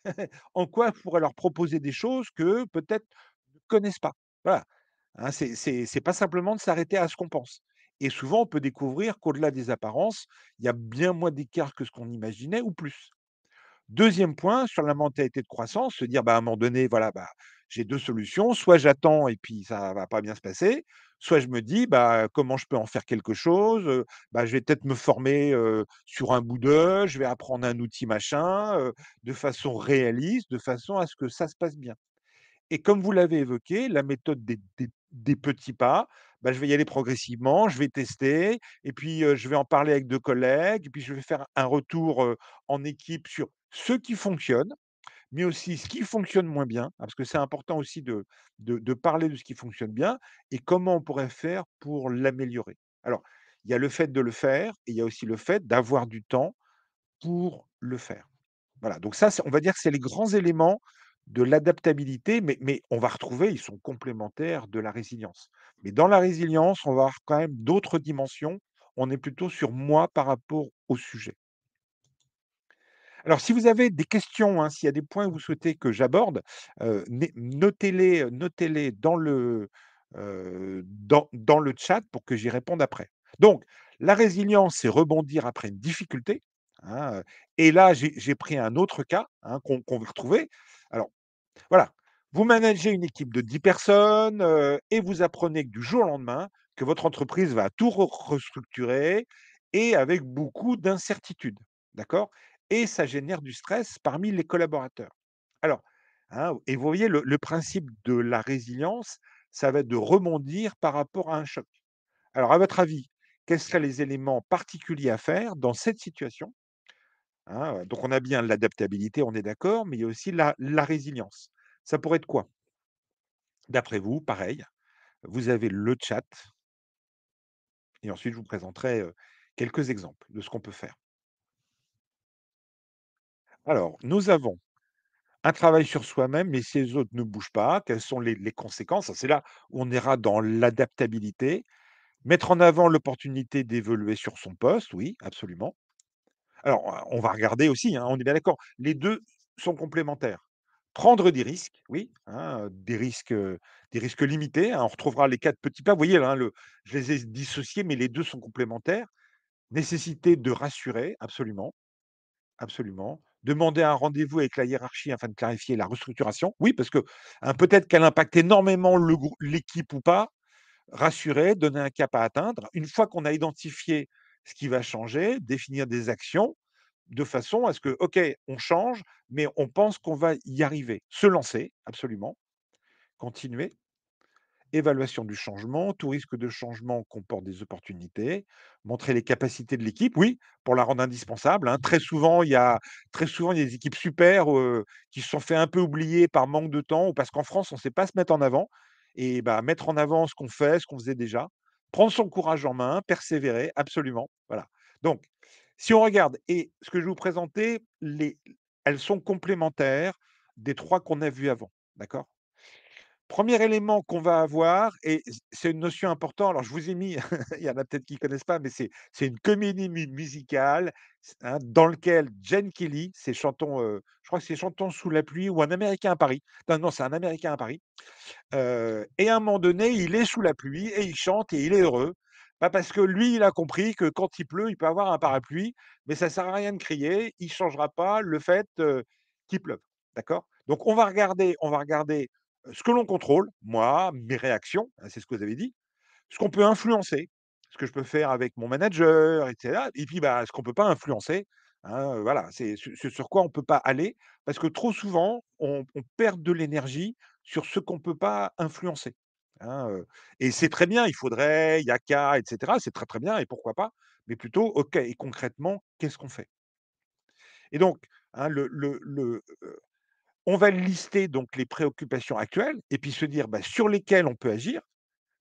en quoi je pourrais leur proposer des choses que peut-être ne connaissent pas. Voilà, hein, c'est pas simplement de s'arrêter à ce qu'on pense et souvent on peut découvrir qu'au-delà des apparences, il y a bien moins d'écart que ce qu'on imaginait ou plus. Deuxième point, sur la mentalité de croissance, se dire, bah, à un moment donné, voilà, bah, j'ai 2 solutions, soit j'attends et puis ça va pas bien se passer, soit je me dis, bah, comment je peux en faire quelque chose? Bah, je vais peut-être me former, sur un bout d'œil, je vais apprendre un outil machin, de façon réaliste, de façon à ce que ça se passe bien. Et comme vous l'avez évoqué, la méthode des petits pas, bah, je vais y aller progressivement, je vais tester et puis, je vais en parler avec 2 collègues et puis je vais faire un retour, en équipe sur ce qui fonctionne, mais aussi ce qui fonctionne moins bien, hein, parce que c'est important aussi de parler de ce qui fonctionne bien et comment on pourrait faire pour l'améliorer. Alors, il y a le fait de le faire et il y a aussi le fait d'avoir du temps pour le faire. Voilà, donc ça, c'est on va dire que c'est les grands éléments de l'adaptabilité, mais on va retrouver, ils sont complémentaires de la résilience. Mais dans la résilience, on va avoir quand même d'autres dimensions. On est plutôt sur moi par rapport au sujet. Alors si vous avez des questions, hein, s'il y a des points que vous souhaitez que j'aborde, notez-les dans le chat pour que j'y réponde après. Donc la résilience, c'est rebondir après une difficulté, hein, et là, j'ai pris un autre cas, hein, qu'on va retrouver. Alors voilà, vous managez une équipe de 10 personnes, et vous apprenez que du jour au lendemain, que votre entreprise va tout restructurer et avec beaucoup d'incertitudes, d'accord? Et ça génère du stress parmi les collaborateurs. Alors, hein, et vous voyez le principe de la résilience, ça va être de rebondir par rapport à un choc. Alors à votre avis, quels seraient les éléments particuliers à faire dans cette situation? Hein, donc on a bien l'adaptabilité, on est d'accord, mais il y a aussi la résilience. Ça pourrait être quoi? D'après vous, pareil, vous avez le chat et ensuite je vous présenterai, quelques exemples de ce qu'on peut faire. Alors, nous avons un travail sur soi-même, mais si les autres ne bougent pas, quelles sont les conséquences? C'est là où on ira dans l'adaptabilité. Mettre en avant l'opportunité d'évoluer sur son poste, oui, absolument. Alors, on va regarder aussi, hein, on est bien d'accord, les 2 sont complémentaires. Prendre des risques, oui, hein, des risques limités, hein, on retrouvera les 4 petits pas. Vous voyez là, hein, je les ai dissociés, mais les 2 sont complémentaires. Nécessité de rassurer, absolument, absolument. Demander un rendez-vous avec la hiérarchie afin de clarifier la restructuration, oui, parce que, hein, peut-être qu'elle impacte énormément l'équipe ou pas. Rassurer, donner un cap à atteindre. Une fois qu'on a identifié ce qui va changer, définir des actions de façon à ce que, OK, on change, mais on pense qu'on va y arriver. Se lancer, absolument, continuer. Évaluation du changement, tout risque de changement comporte des opportunités. Montrer les capacités de l'équipe, oui, pour la rendre indispensable, hein. Très souvent, il y a des équipes super, qui se sont fait un peu oublier par manque de temps ou parce qu'en France, on ne sait pas se mettre en avant et bah, mettre en avant ce qu'on fait, ce qu'on faisait déjà. Prendre son courage en main, persévérer, absolument, voilà. Donc, si on regarde et ce que je vais vous présenter, elles sont complémentaires des 3 qu'on a vus avant, d'accord? Premier élément qu'on va avoir et c'est une notion importante, alors je vous ai mis il y en a peut-être qui connaissent pas, mais c'est une comédie musicale, hein, dans lequel Gene Kelly, c'est Chantons, je crois que c'est Chantons sous la pluie ou Un Américain à Paris. Non, non, c'est Un Américain à Paris, et à un moment donné, il est sous la pluie et il chante et il est heureux. Bah, parce que lui, il a compris que quand il pleut, il peut avoir un parapluie, mais ça sert à rien de crier, il changera pas le fait, qu'il pleuve. D'accord? Donc on va regarder, ce que l'on contrôle, moi, mes réactions, hein, c'est ce que vous avez dit, ce qu'on peut influencer, ce que je peux faire avec mon manager et cetera et puis, bah, ce qu'on peut pas influencer, hein, voilà, c'est ce sur quoi on peut pas aller parce que trop souvent, on perd de l'énergie sur ce qu'on peut pas influencer, hein, et c'est très bien, il faudrait, il y a qu'à et cetera, c'est très, très bien et pourquoi pas, mais plutôt OK et concrètement, qu'est-ce qu'on fait? Et donc, hein, on va lister donc les préoccupations actuelles et puis se dire, bah, sur lesquelles on peut agir.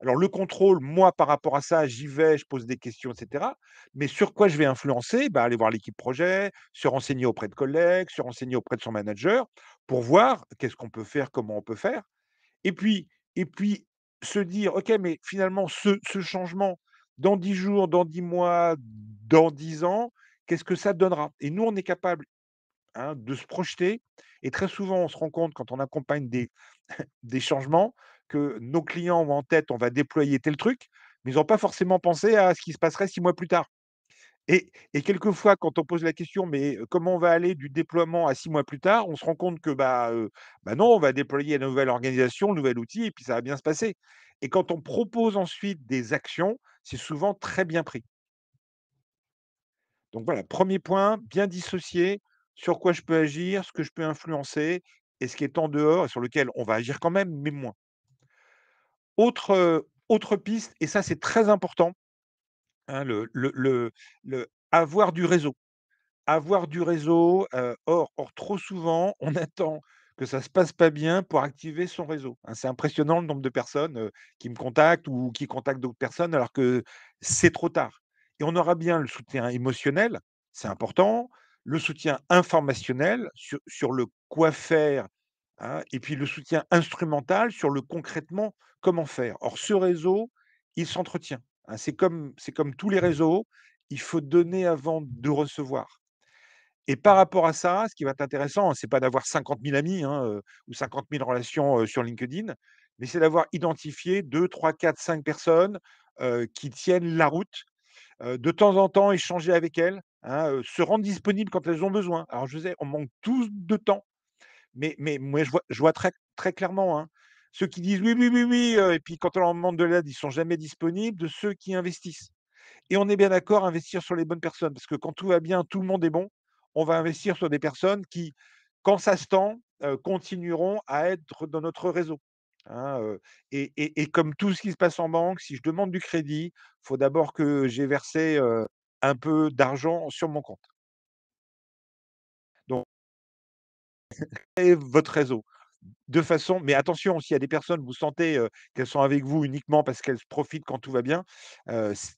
Alors le contrôle, moi, par rapport à ça, j'y vais, je pose des questions et cetera. Mais sur quoi je vais influencer? Bah, aller voir l'équipe projet, se renseigner auprès de collègues, se renseigner auprès de son manager pour voir qu'est-ce qu'on peut faire, comment on peut faire. Et puis et puis se dire: «OK, mais finalement ce changement dans 10 jours, dans 10 mois, dans 10 ans, qu'est-ce que ça donnera?» Et nous, on est capable, hein, de se projeter et très souvent, on se rend compte quand on accompagne des changements que nos clients ont en tête, on va déployer tel truc, mais ils ont pas forcément pensé à ce qui se passerait 6 mois plus tard. Et quelquefois, quand on pose la question: «Mais, comment on va aller du déploiement à 6 mois plus tard?» On se rend compte que, bah, non, on va déployer la nouvelle organisation, le nouvel outil et puis ça va bien se passer. Et quand on propose ensuite des actions, c'est souvent très bien pris. Donc voilà, premier point, bien dissocier sur quoi je peux agir, ce que je peux influencer et ce qui est en dehors et sur lequel on va agir quand même, mais moins. Autre piste et ça c'est très important, hein, le avoir du réseau. Avoir du réseau, or trop souvent, on attend que ça se passe pas bien pour activer son réseau, hein. C'est impressionnant le nombre de personnes, qui me contactent ou qui contactent d'autres personnes alors que c'est trop tard. Et on aura bien le soutien émotionnel, c'est important, le soutien informationnel sur le quoi faire, hein, et puis le soutien instrumental sur le concrètement comment faire. Or ce réseau, il s'entretient, hein. C'est comme tous les réseaux, il faut donner avant de recevoir. Et par rapport à ça, ce qui va être intéressant, c'est pas d'avoir 50 000 amis, hein, ou 50 000 relations, sur LinkedIn, mais c'est d'avoir identifié 2, 3, 4, 5 personnes, qui tiennent la route, de temps en temps échanger avec elles, hein, se rendre disponibles quand elles ont besoin. Alors je sais, on manque tous de temps, mais moi je vois très très clairement, hein, ceux qui disent: «Oui, oui, oui, oui», et puis quand on leur demande de l'aide, ils sont jamais disponibles, de ceux qui investissent. Et on est bien d'accord, investir sur les bonnes personnes, parce que quand tout va bien, tout le monde est bon. On va investir sur des personnes qui, quand ça se tend, continueront à être dans notre réseau, hein, et comme tout ce qui se passe en banque, si je demande du crédit, il faut d'abord que j'ai versé, un peu d'argent sur mon compte. Donc créez votre réseau de façon mais attention, s'il y a des personnes, vous sentez, qu'elles sont avec vous uniquement parce qu'elles profitent quand tout va bien,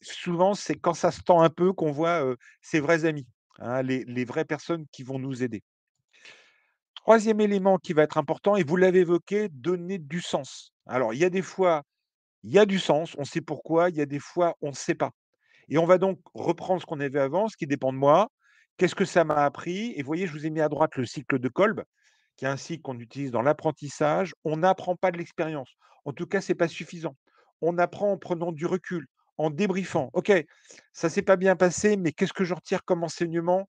souvent, c'est quand ça se tend un peu qu'on voit, ses vrais amis, hein, les vraies personnes qui vont nous aider. Troisième élément qui va être important et vous l'avez évoqué, donner du sens. Alors il y a des fois, il y a du sens, on sait pourquoi, il y a des fois, on ne sait pas. Et on va donc reprendre ce qu'on avait avant, ce qui dépend de moi. Qu'est-ce que ça m'a appris? Et vous voyez, je vous ai mis à droite le cycle de Kolb, qui est un cycle qu'on utilise dans l'apprentissage. On n'apprend pas de l'expérience. En tout cas, c'est pas suffisant. On apprend en prenant du recul, en débriefant. OK, ça s'est pas bien passé, mais qu'est-ce que je retire comme enseignement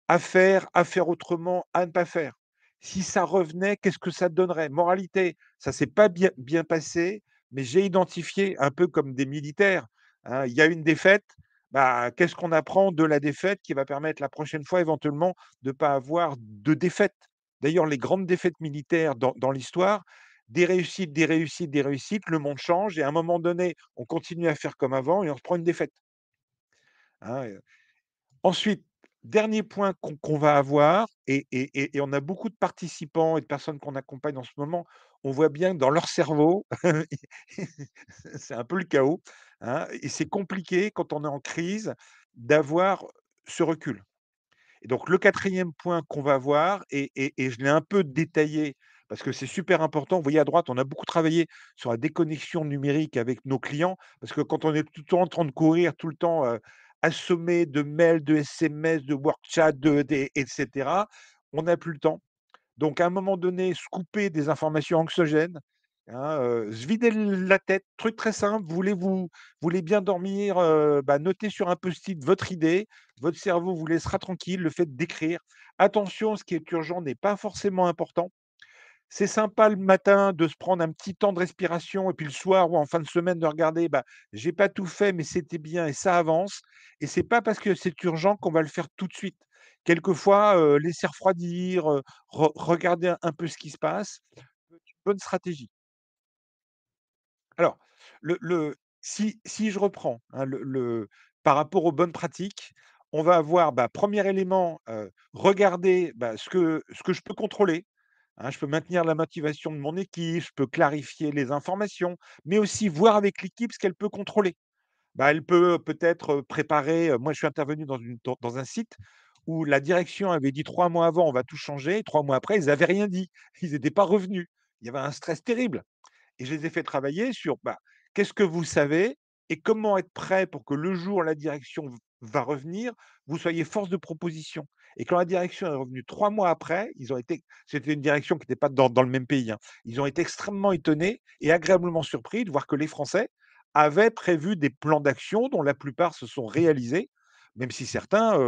à faire autrement, à ne pas faire? Si ça revenait, qu'est-ce que ça donnerait? Moralité, ça s'est pas bien passé, mais j'ai identifié un peu comme des militaires, hein, il y a une défaite, bah, qu'est-ce qu'on apprend de la défaite qui va permettre la prochaine fois éventuellement de pas avoir de défaite? D'ailleurs, les grandes défaites militaires dans l'histoire, des réussites, des réussites, des réussites, le monde change et à un moment donné, on continue à faire comme avant et on se prend une défaite, hein. Ensuite, dernier point qu'on va avoir et on a beaucoup de participants et de personnes qu'on accompagne en ce moment, on voit bien que dans leur cerveau, c'est un peu le chaos, hein, et c'est compliqué quand on est en crise d'avoir ce recul. Et donc le quatrième point qu'on va voir et je l'ai un peu détaillé parce que c'est super important. Vous voyez à droite, on a beaucoup travaillé sur la déconnexion numérique avec nos clients parce que quand on est tout le temps en train de courir, tout le temps, assommé de mails, de SMS, de work chat, de des et cetera, on n'a plus le temps. Donc à un moment donné, se couper des informations anxiogènes, hein, se vider la tête, truc très simple, vous voulez bien dormir, bah, notez sur un post-it votre idée, votre cerveau vous laissera tranquille, le fait d'écrire. Attention, ce qui est urgent n'est pas forcément important. C'est sympa le matin de se prendre un petit temps de respiration et puis le soir ou en fin de semaine de regarder, bah, j'ai pas tout fait, mais c'était bien et ça avance et c'est pas parce que c'est urgent qu'on va le faire tout de suite. Quelquefois, laisser refroidir, regarder un peu ce qui se passe, peut être une bonne stratégie. Alors, si je reprends, hein, par rapport aux bonnes pratiques, on va avoir, bah, 1er élément, regarder, bah, ce que je peux contrôler, hein. Je peux maintenir la motivation de mon équipe, je peux clarifier les informations, mais aussi voir avec l'équipe ce qu'elle peut contrôler. Bah, elle peut peut-être, préparer, moi je suis intervenu dans un site où la direction avait dit 3 mois avant: «On va tout changer» et 3 mois après, ils avaient rien dit. Ils étaient pas revenus. Il y avait un stress terrible. Et je les ai fait travailler sur, bah, qu'est-ce que vous savez et comment être prêt pour que le jour où la direction va revenir, vous soyez force de proposition. Et quand la direction est revenue 3 mois après, ils ont été c'était une direction qui n'était pas dans le même pays, hein. Ils ont été extrêmement étonnés et agréablement surpris de voir que les Français avaient prévu des plans d'action dont la plupart se sont réalisés, même si certains,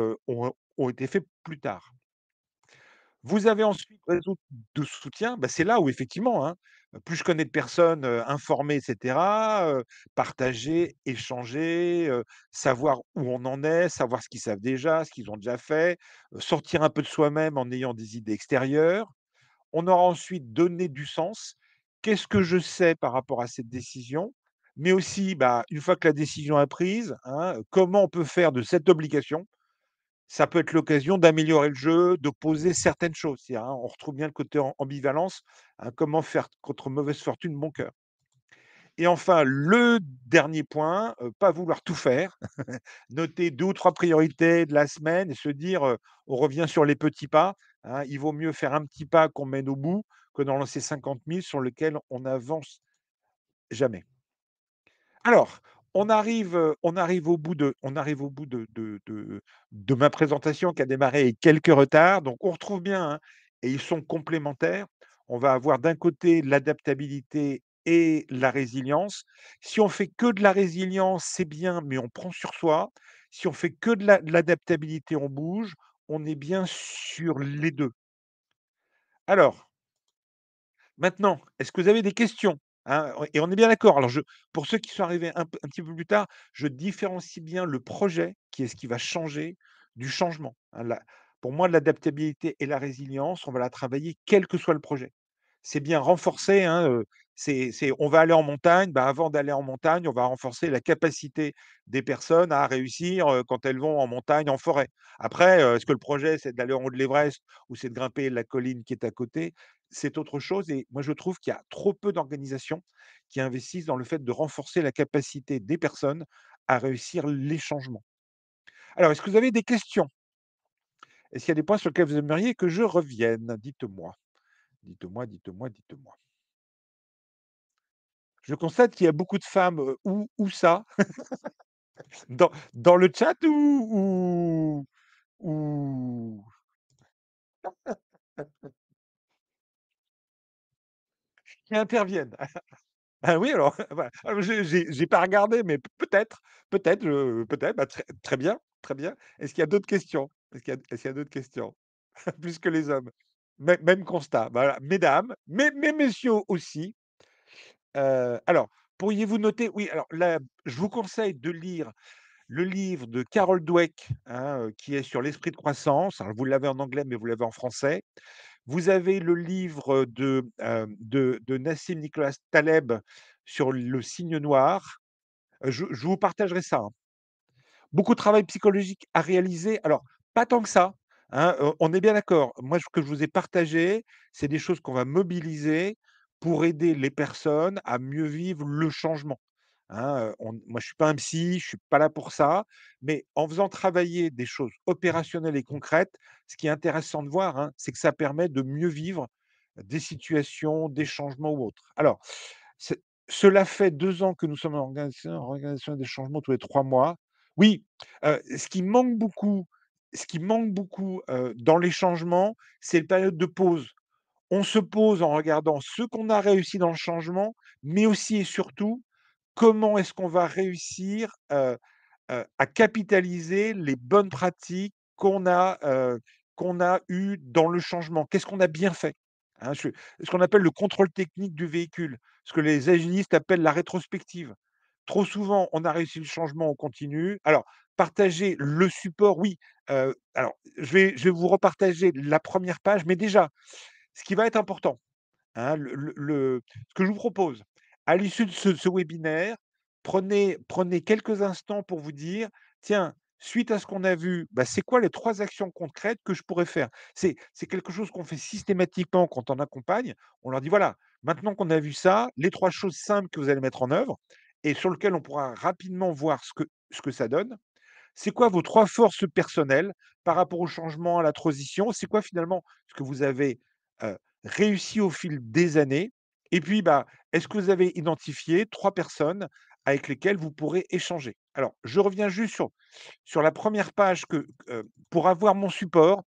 ont été faits plus tard. Vous avez ensuite réseau de soutien, bah, c'est là où effectivement, hein, plus je connais de personnes, informées et cetera, partager, échanger, savoir où on en est, savoir ce qu'ils savent déjà, ce qu'ils ont déjà fait, sortir un peu de soi-même en ayant des idées extérieures. On aura ensuite donné du sens. Qu'est-ce que je sais par rapport à cette décision? Mais aussi, bah, une fois que la décision est prise, hein, comment on peut faire de cette obligation ça peut être l'occasion d'améliorer le jeu, d'opposer certaines choses. C'est-à-dire, hein, on retrouve bien le côté ambivalence, hein, comment faire contre mauvaise fortune bon cœur. Et enfin, le dernier point, pas vouloir tout faire, noter 2 ou 3 priorités de la semaine et se dire, on revient sur les petits pas, hein. Il vaut mieux faire un petit pas qu'on mène au bout que d'en lancer 50 000 sur lesquels on n'avance jamais. Alors, on arrive au bout de ma présentation qui a démarré avec quelques retards. Donc on retrouve bien, hein, et ils sont complémentaires. On va avoir d'un côté l'adaptabilité et la résilience. Si on fait que de la résilience, c'est bien, mais on prend sur soi. Si on fait que de l'adaptabilité, on bouge. On est bien sur les 2. Alors maintenant, est-ce que vous avez des questions? Hein, et on est bien d'accord. Alors pour ceux qui sont arrivés un petit peu plus tard, je différencie bien le projet, qui est ce qui va changer, du changement. Hein, pour moi, l'adaptabilité et la résilience, on va la travailler quel que soit le projet. C'est bien renforcer, hein, on va aller en montagne, bah, avant d'aller en montagne, on va renforcer la capacité des personnes à réussir, quand elles vont en montagne, en forêt. Après, est-ce que le projet, c'est d'aller en haut de l'Everest ou c'est de grimper la colline qui est à côté? C'est autre chose et moi je trouve qu'il y a trop peu d'organisations qui investissent dans le fait de renforcer la capacité des personnes à réussir les changements. Alors, est-ce que vous avez des questions? Est-ce qu'il y a des points sur lesquels vous aimeriez que je revienne? Dites-moi. Dites-moi, dites-moi, dites-moi. Je constate qu'il y a beaucoup de femmes, où ça? Dans le chat ou qui interviennent? Ah oui, alors, voilà. J'ai pas regardé, mais peut-être, bah, très bien, très bien. Est-ce qu'il y a d'autres questions? Est-ce qu'il y a d'autres questions? Plus que les hommes. Même constat, voilà. Mesdames, mais messieurs aussi. Alors, pourriez-vous noter oui, alors là, je vous conseille de lire le livre de Carol Dweck, hein, qui est sur l'esprit de croissance. Alors vous l'avez en anglais, mais vous l'avez en français. Vous avez le livre de Nassim Nicolas Taleb sur le cygne noir. Je vous partagerai ça, hein. Beaucoup de travail psychologique à réaliser. Alors, pas tant que ça, hein, on est bien d'accord. Moi, ce que je vous ai partagé, c'est des choses qu'on va mobiliser pour aider les personnes à mieux vivre le changement, hein, moi, je suis pas un psy, je suis pas là pour ça, mais en faisant travailler des choses opérationnelles et concrètes, ce qui est intéressant de voir, hein, c'est que ça permet de mieux vivre des situations, des changements ou autres. Alors, ce cela fait 2 ans que nous sommes en organisation des changements tous les 3 mois. Oui, ce qui manque beaucoup, dans les changements, c'est une période de pause. On se pose en regardant ce qu'on a réussi dans le changement, mais aussi et surtout, comment est-ce qu'on va réussir, à capitaliser les bonnes pratiques qu'on a eues dans le changement. Qu'est-ce qu'on a bien fait? Hein, ce qu'on appelle le contrôle technique du véhicule, ce que les agilistes appellent la rétrospective. Trop souvent, on a réussi le changement, on continue. Alors, partager le support, oui, alors je vais vous repartager la première page, mais déjà, ce qui va être important, hein, ce que je vous propose, à l'issue de ce webinaire, prenez quelques instants pour vous dire: «Tiens, suite à ce qu'on a vu, bah, c'est quoi les 3 actions concrètes que je pourrais faire?» C'est quelque chose qu'on fait systématiquement quand on accompagne. On leur dit: «Voilà, maintenant qu'on a vu ça, les 3 choses simples que vous allez mettre en œuvre et sur lequel on pourra rapidement voir ce que ça donne. C'est quoi vos 3 forces personnelles par rapport au changement, à la transition? C'est quoi finalement ce que vous avez, réussi au fil des années? Et puis, bah, est-ce que vous avez identifié 3 personnes avec lesquelles vous pourrez échanger? Alors, je reviens juste sur la première page pour avoir mon support,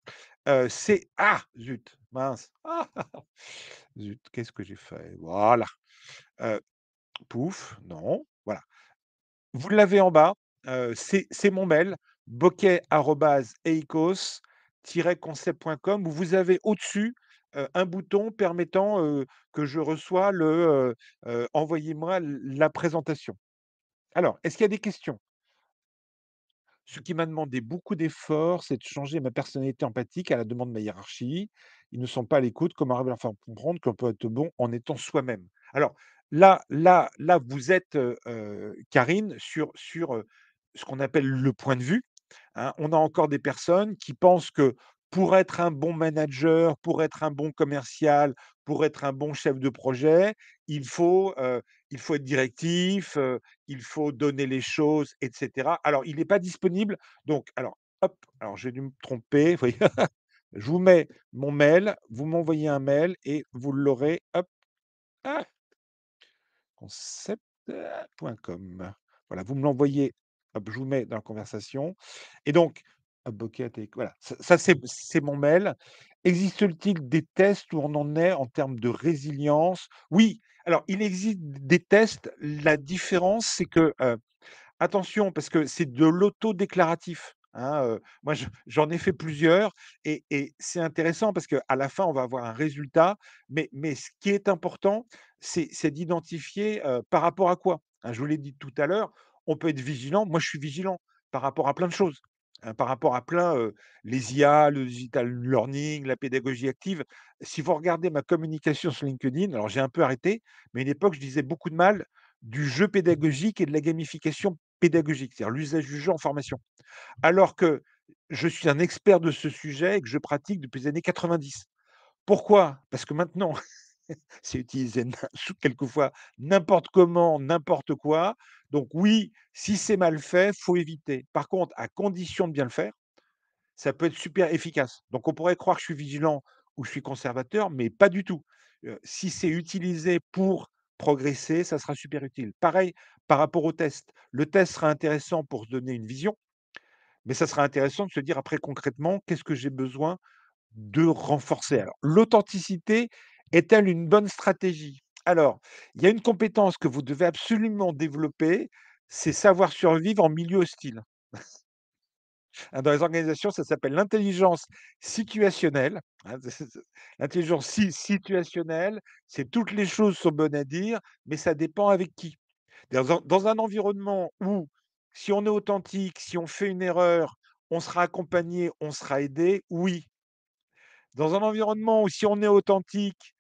c'est ah! Zut, mince. Ah! Zut, qu'est-ce que j'ai fait? Voilà, heu, pouf, non, voilà. Vous l'avez en bas, c'est mon mail, bocquet@eicos-concept.com où vous avez au-dessus, un bouton permettant, que je reçois envoyez-moi la présentation. Alors, est-ce qu'il y a des questions? Ce qui m'a demandé beaucoup d'efforts, c'est de changer ma personnalité empathique à la demande de ma hiérarchie. Ils ne sont pas à l'écoute. Comment arriver à leur faire comprendre qu'on peut être bon en étant soi-même? Alors là, vous êtes, Karine, sur ce qu'on appelle le point de vue. Hein, on a encore des personnes qui pensent que pour être un bon manager, pour être un bon commercial, pour être un bon chef de projet, il faut, heu, il faut être directif, il faut donner les choses et cetera. Alors il n'est pas disponible, donc alors hop, alors j'ai dû me tromper, vous voyez? Je vous mets mon mail, vous m'envoyez un mail et vous l'aurez, hop, ah! Concept.com. Voilà, vous me l'envoyez, hop, je vous mets dans la conversation et donc, hop, Bokeh voilà, ça c'est mon mail. Existe-t-il des tests où on en est en termes de résilience? Oui, alors il existe des tests. La différence, c'est que, attention, parce que c'est de l'autodéclaratif, hein, moi j'en ai fait plusieurs et c'est intéressant parce qu'à la fin, on va avoir un résultat, mais ce qui est important, c'est d'identifier, par rapport à quoi? Hein, je vous l'ai dit tout à l'heure, on peut être vigilant. Moi, je suis vigilant par rapport à plein de choses, par rapport à plein, les IA, le digital learning, la pédagogie active. Si vous regardez ma communication sur LinkedIn, alors j'ai un peu arrêté, mais à une époque, je disais beaucoup de mal du jeu pédagogique et de la gamification pédagogique, c'est-à-dire l'usage du jeu en formation. Alors que je suis un expert de ce sujet et que je pratique depuis les années 90. Pourquoi? Parce que maintenant, c'est utilisé quelquefois n'importe comment, n'importe quoi. Donc oui, si c'est mal fait, faut éviter. Par contre, à condition de bien le faire, ça peut être super efficace. Donc on pourrait croire que je suis vigilant ou je suis conservateur, mais pas du tout. Si c'est utilisé pour progresser, ça sera super utile. Pareil par rapport au test. Le test sera intéressant pour se donner une vision, mais ça sera intéressant de se dire après concrètement, qu'est-ce que j'ai besoin de renforcer? Alors, l'authenticité est-elle une bonne stratégie? Alors, il y a une compétence que vous devez absolument développer, c'est savoir survivre en milieu hostile. Hein, dans les organisations, ça s'appelle l'intelligence situationnelle, hein, l'intelligence situationnelle, c'est toutes les choses sont bonnes à dire, mais ça dépend avec qui. Dans un environnement où si on est authentique, si on fait une erreur, on sera accompagné, on sera aidé, oui. Dans un environnement où si on est authentique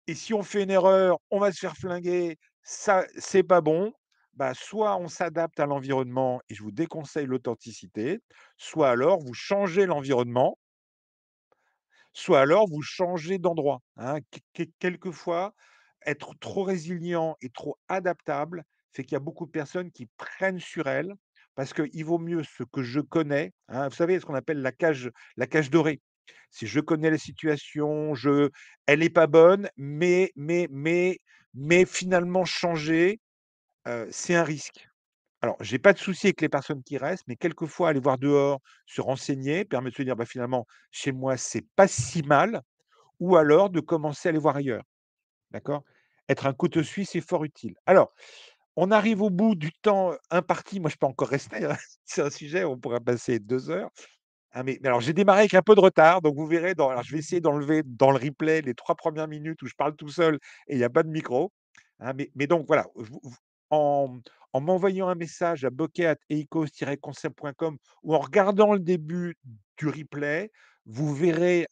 et si on fait une erreur, on va se faire flinguer, ça, c'est pas bon. Bah, soit on s'adapte à l'environnement et je vous déconseille l'authenticité, soit alors vous changez l'environnement, soit alors vous changez d'endroit, hein. Quelquefois, être trop résilient et trop adaptable fait qu'il y a beaucoup de personnes qui prennent sur elles parce qu'il vaut mieux ce que je connais, hein. Vous savez ce qu'on appelle la cage dorée. Si je connais la situation, elle est pas bonne, mais finalement changer, c'est un risque. Alors, j'ai pas de souci avec les personnes qui restent, mais quelquefois aller voir dehors, se renseigner, permet de se dire: «Bah, finalement, chez moi, c'est pas si mal» ou alors de commencer à aller voir ailleurs, d'accord? Être un couteau suisse est fort utile. Alors, on arrive au bout du temps imparti. Moi, je peux encore rester, hein. C'est un sujet, on pourra passer 2 heures. Ah mais alors j'ai démarré avec un peu de retard, donc vous verrez alors je vais essayer d'enlever dans le replay les 3 premières minutes où je parle tout seul et il y a pas de micro, hein, mais donc voilà, vous en m'envoyant un message à bokeh@eikos-concept.com ou en regardant le début du replay, vous verrez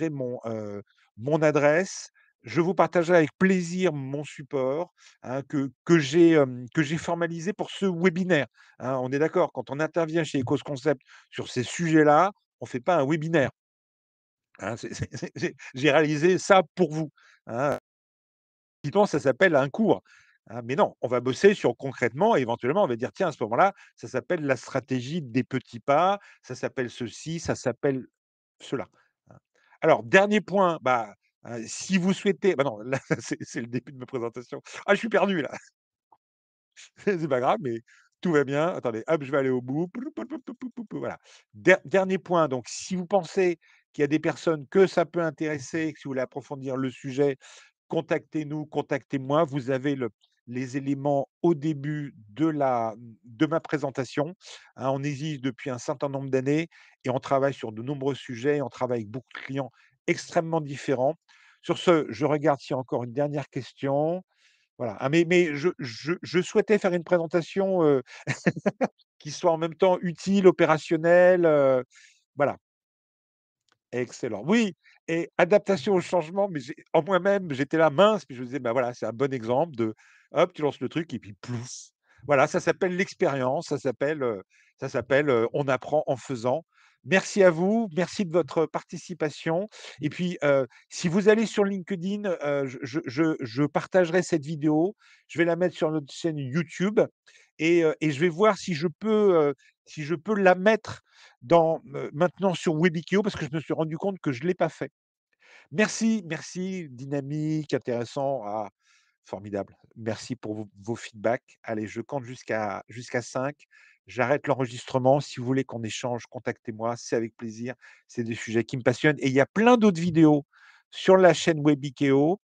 mon adresse. Je vous partagerai avec plaisir mon support, hein, que j'ai formalisé pour ce webinaire, hein. On est d'accord, quand on intervient chez Ecos Concept sur ces sujets-là, on fait pas un webinaire, hein, j'ai réalisé ça pour vous, hein. Typiquement, ça s'appelle un cours, hein, mais non, on va bosser sur concrètement et éventuellement, on va dire: «Tiens, à ce moment-là, ça s'appelle la stratégie des petits pas, ça s'appelle ceci, ça s'appelle cela», hein. Alors dernier point, si vous souhaitez non, là, c'est le début de ma présentation. Ah, je suis perdu là. C'est pas grave, mais tout va bien. Attendez, hop, je vais aller au bout. Voilà. Dernier point, donc si vous pensez qu'il y a des personnes que ça peut intéresser, que si vous voulez approfondir le sujet, contactez-nous, contactez-moi. Vous avez les éléments au début de ma présentation, hein. On existe depuis un certain nombre d'années et on travaille sur de nombreux sujets. On travaille avec beaucoup de clients extrêmement différents. Sur ce, je regarde s'il y a encore une dernière question. Voilà, mais je souhaitais faire une présentation, qui soit en même temps utile, opérationnelle, voilà. Excellent. Oui et adaptation au changement, mais en moi-même, j'étais là: «Mince», puis je me disais: «Bah, voilà, c'est un bon exemple de hop, tu lances le truc et puis plouf». Voilà, ça s'appelle l'expérience, ça s'appelle, on apprend en faisant. Merci à vous, merci de votre participation et puis, si vous allez sur LinkedIn, je partagerai cette vidéo. Je vais la mettre sur notre chaîne YouTube et je vais voir si je peux la mettre maintenant sur Webikio parce que je me suis rendu compte que je ne l'ai pas fait. Merci, merci, dynamique, intéressant. Ah, formidable. Merci pour vos feedbacks. Allez, je compte jusqu'à 5. J'arrête l'enregistrement. Si vous voulez qu'on échange, contactez-moi, c'est avec plaisir. C'est des sujets qui me passionnent et il y a plein d'autres vidéos sur la chaîne Webikio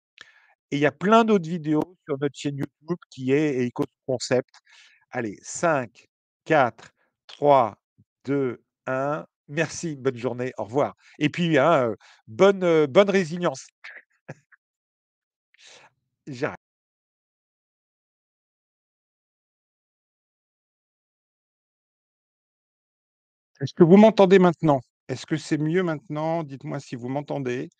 et il y a plein d'autres vidéos sur notre chaîne YouTube qui est Eco Concept. Allez, 5, 4, 3, 2, 1. Merci, bonne journée, au revoir. Et puis, hein, bonne résilience. J'arrête. Est-ce que vous m'entendez maintenant? Est-ce que c'est mieux maintenant? Dites-moi si vous m'entendez.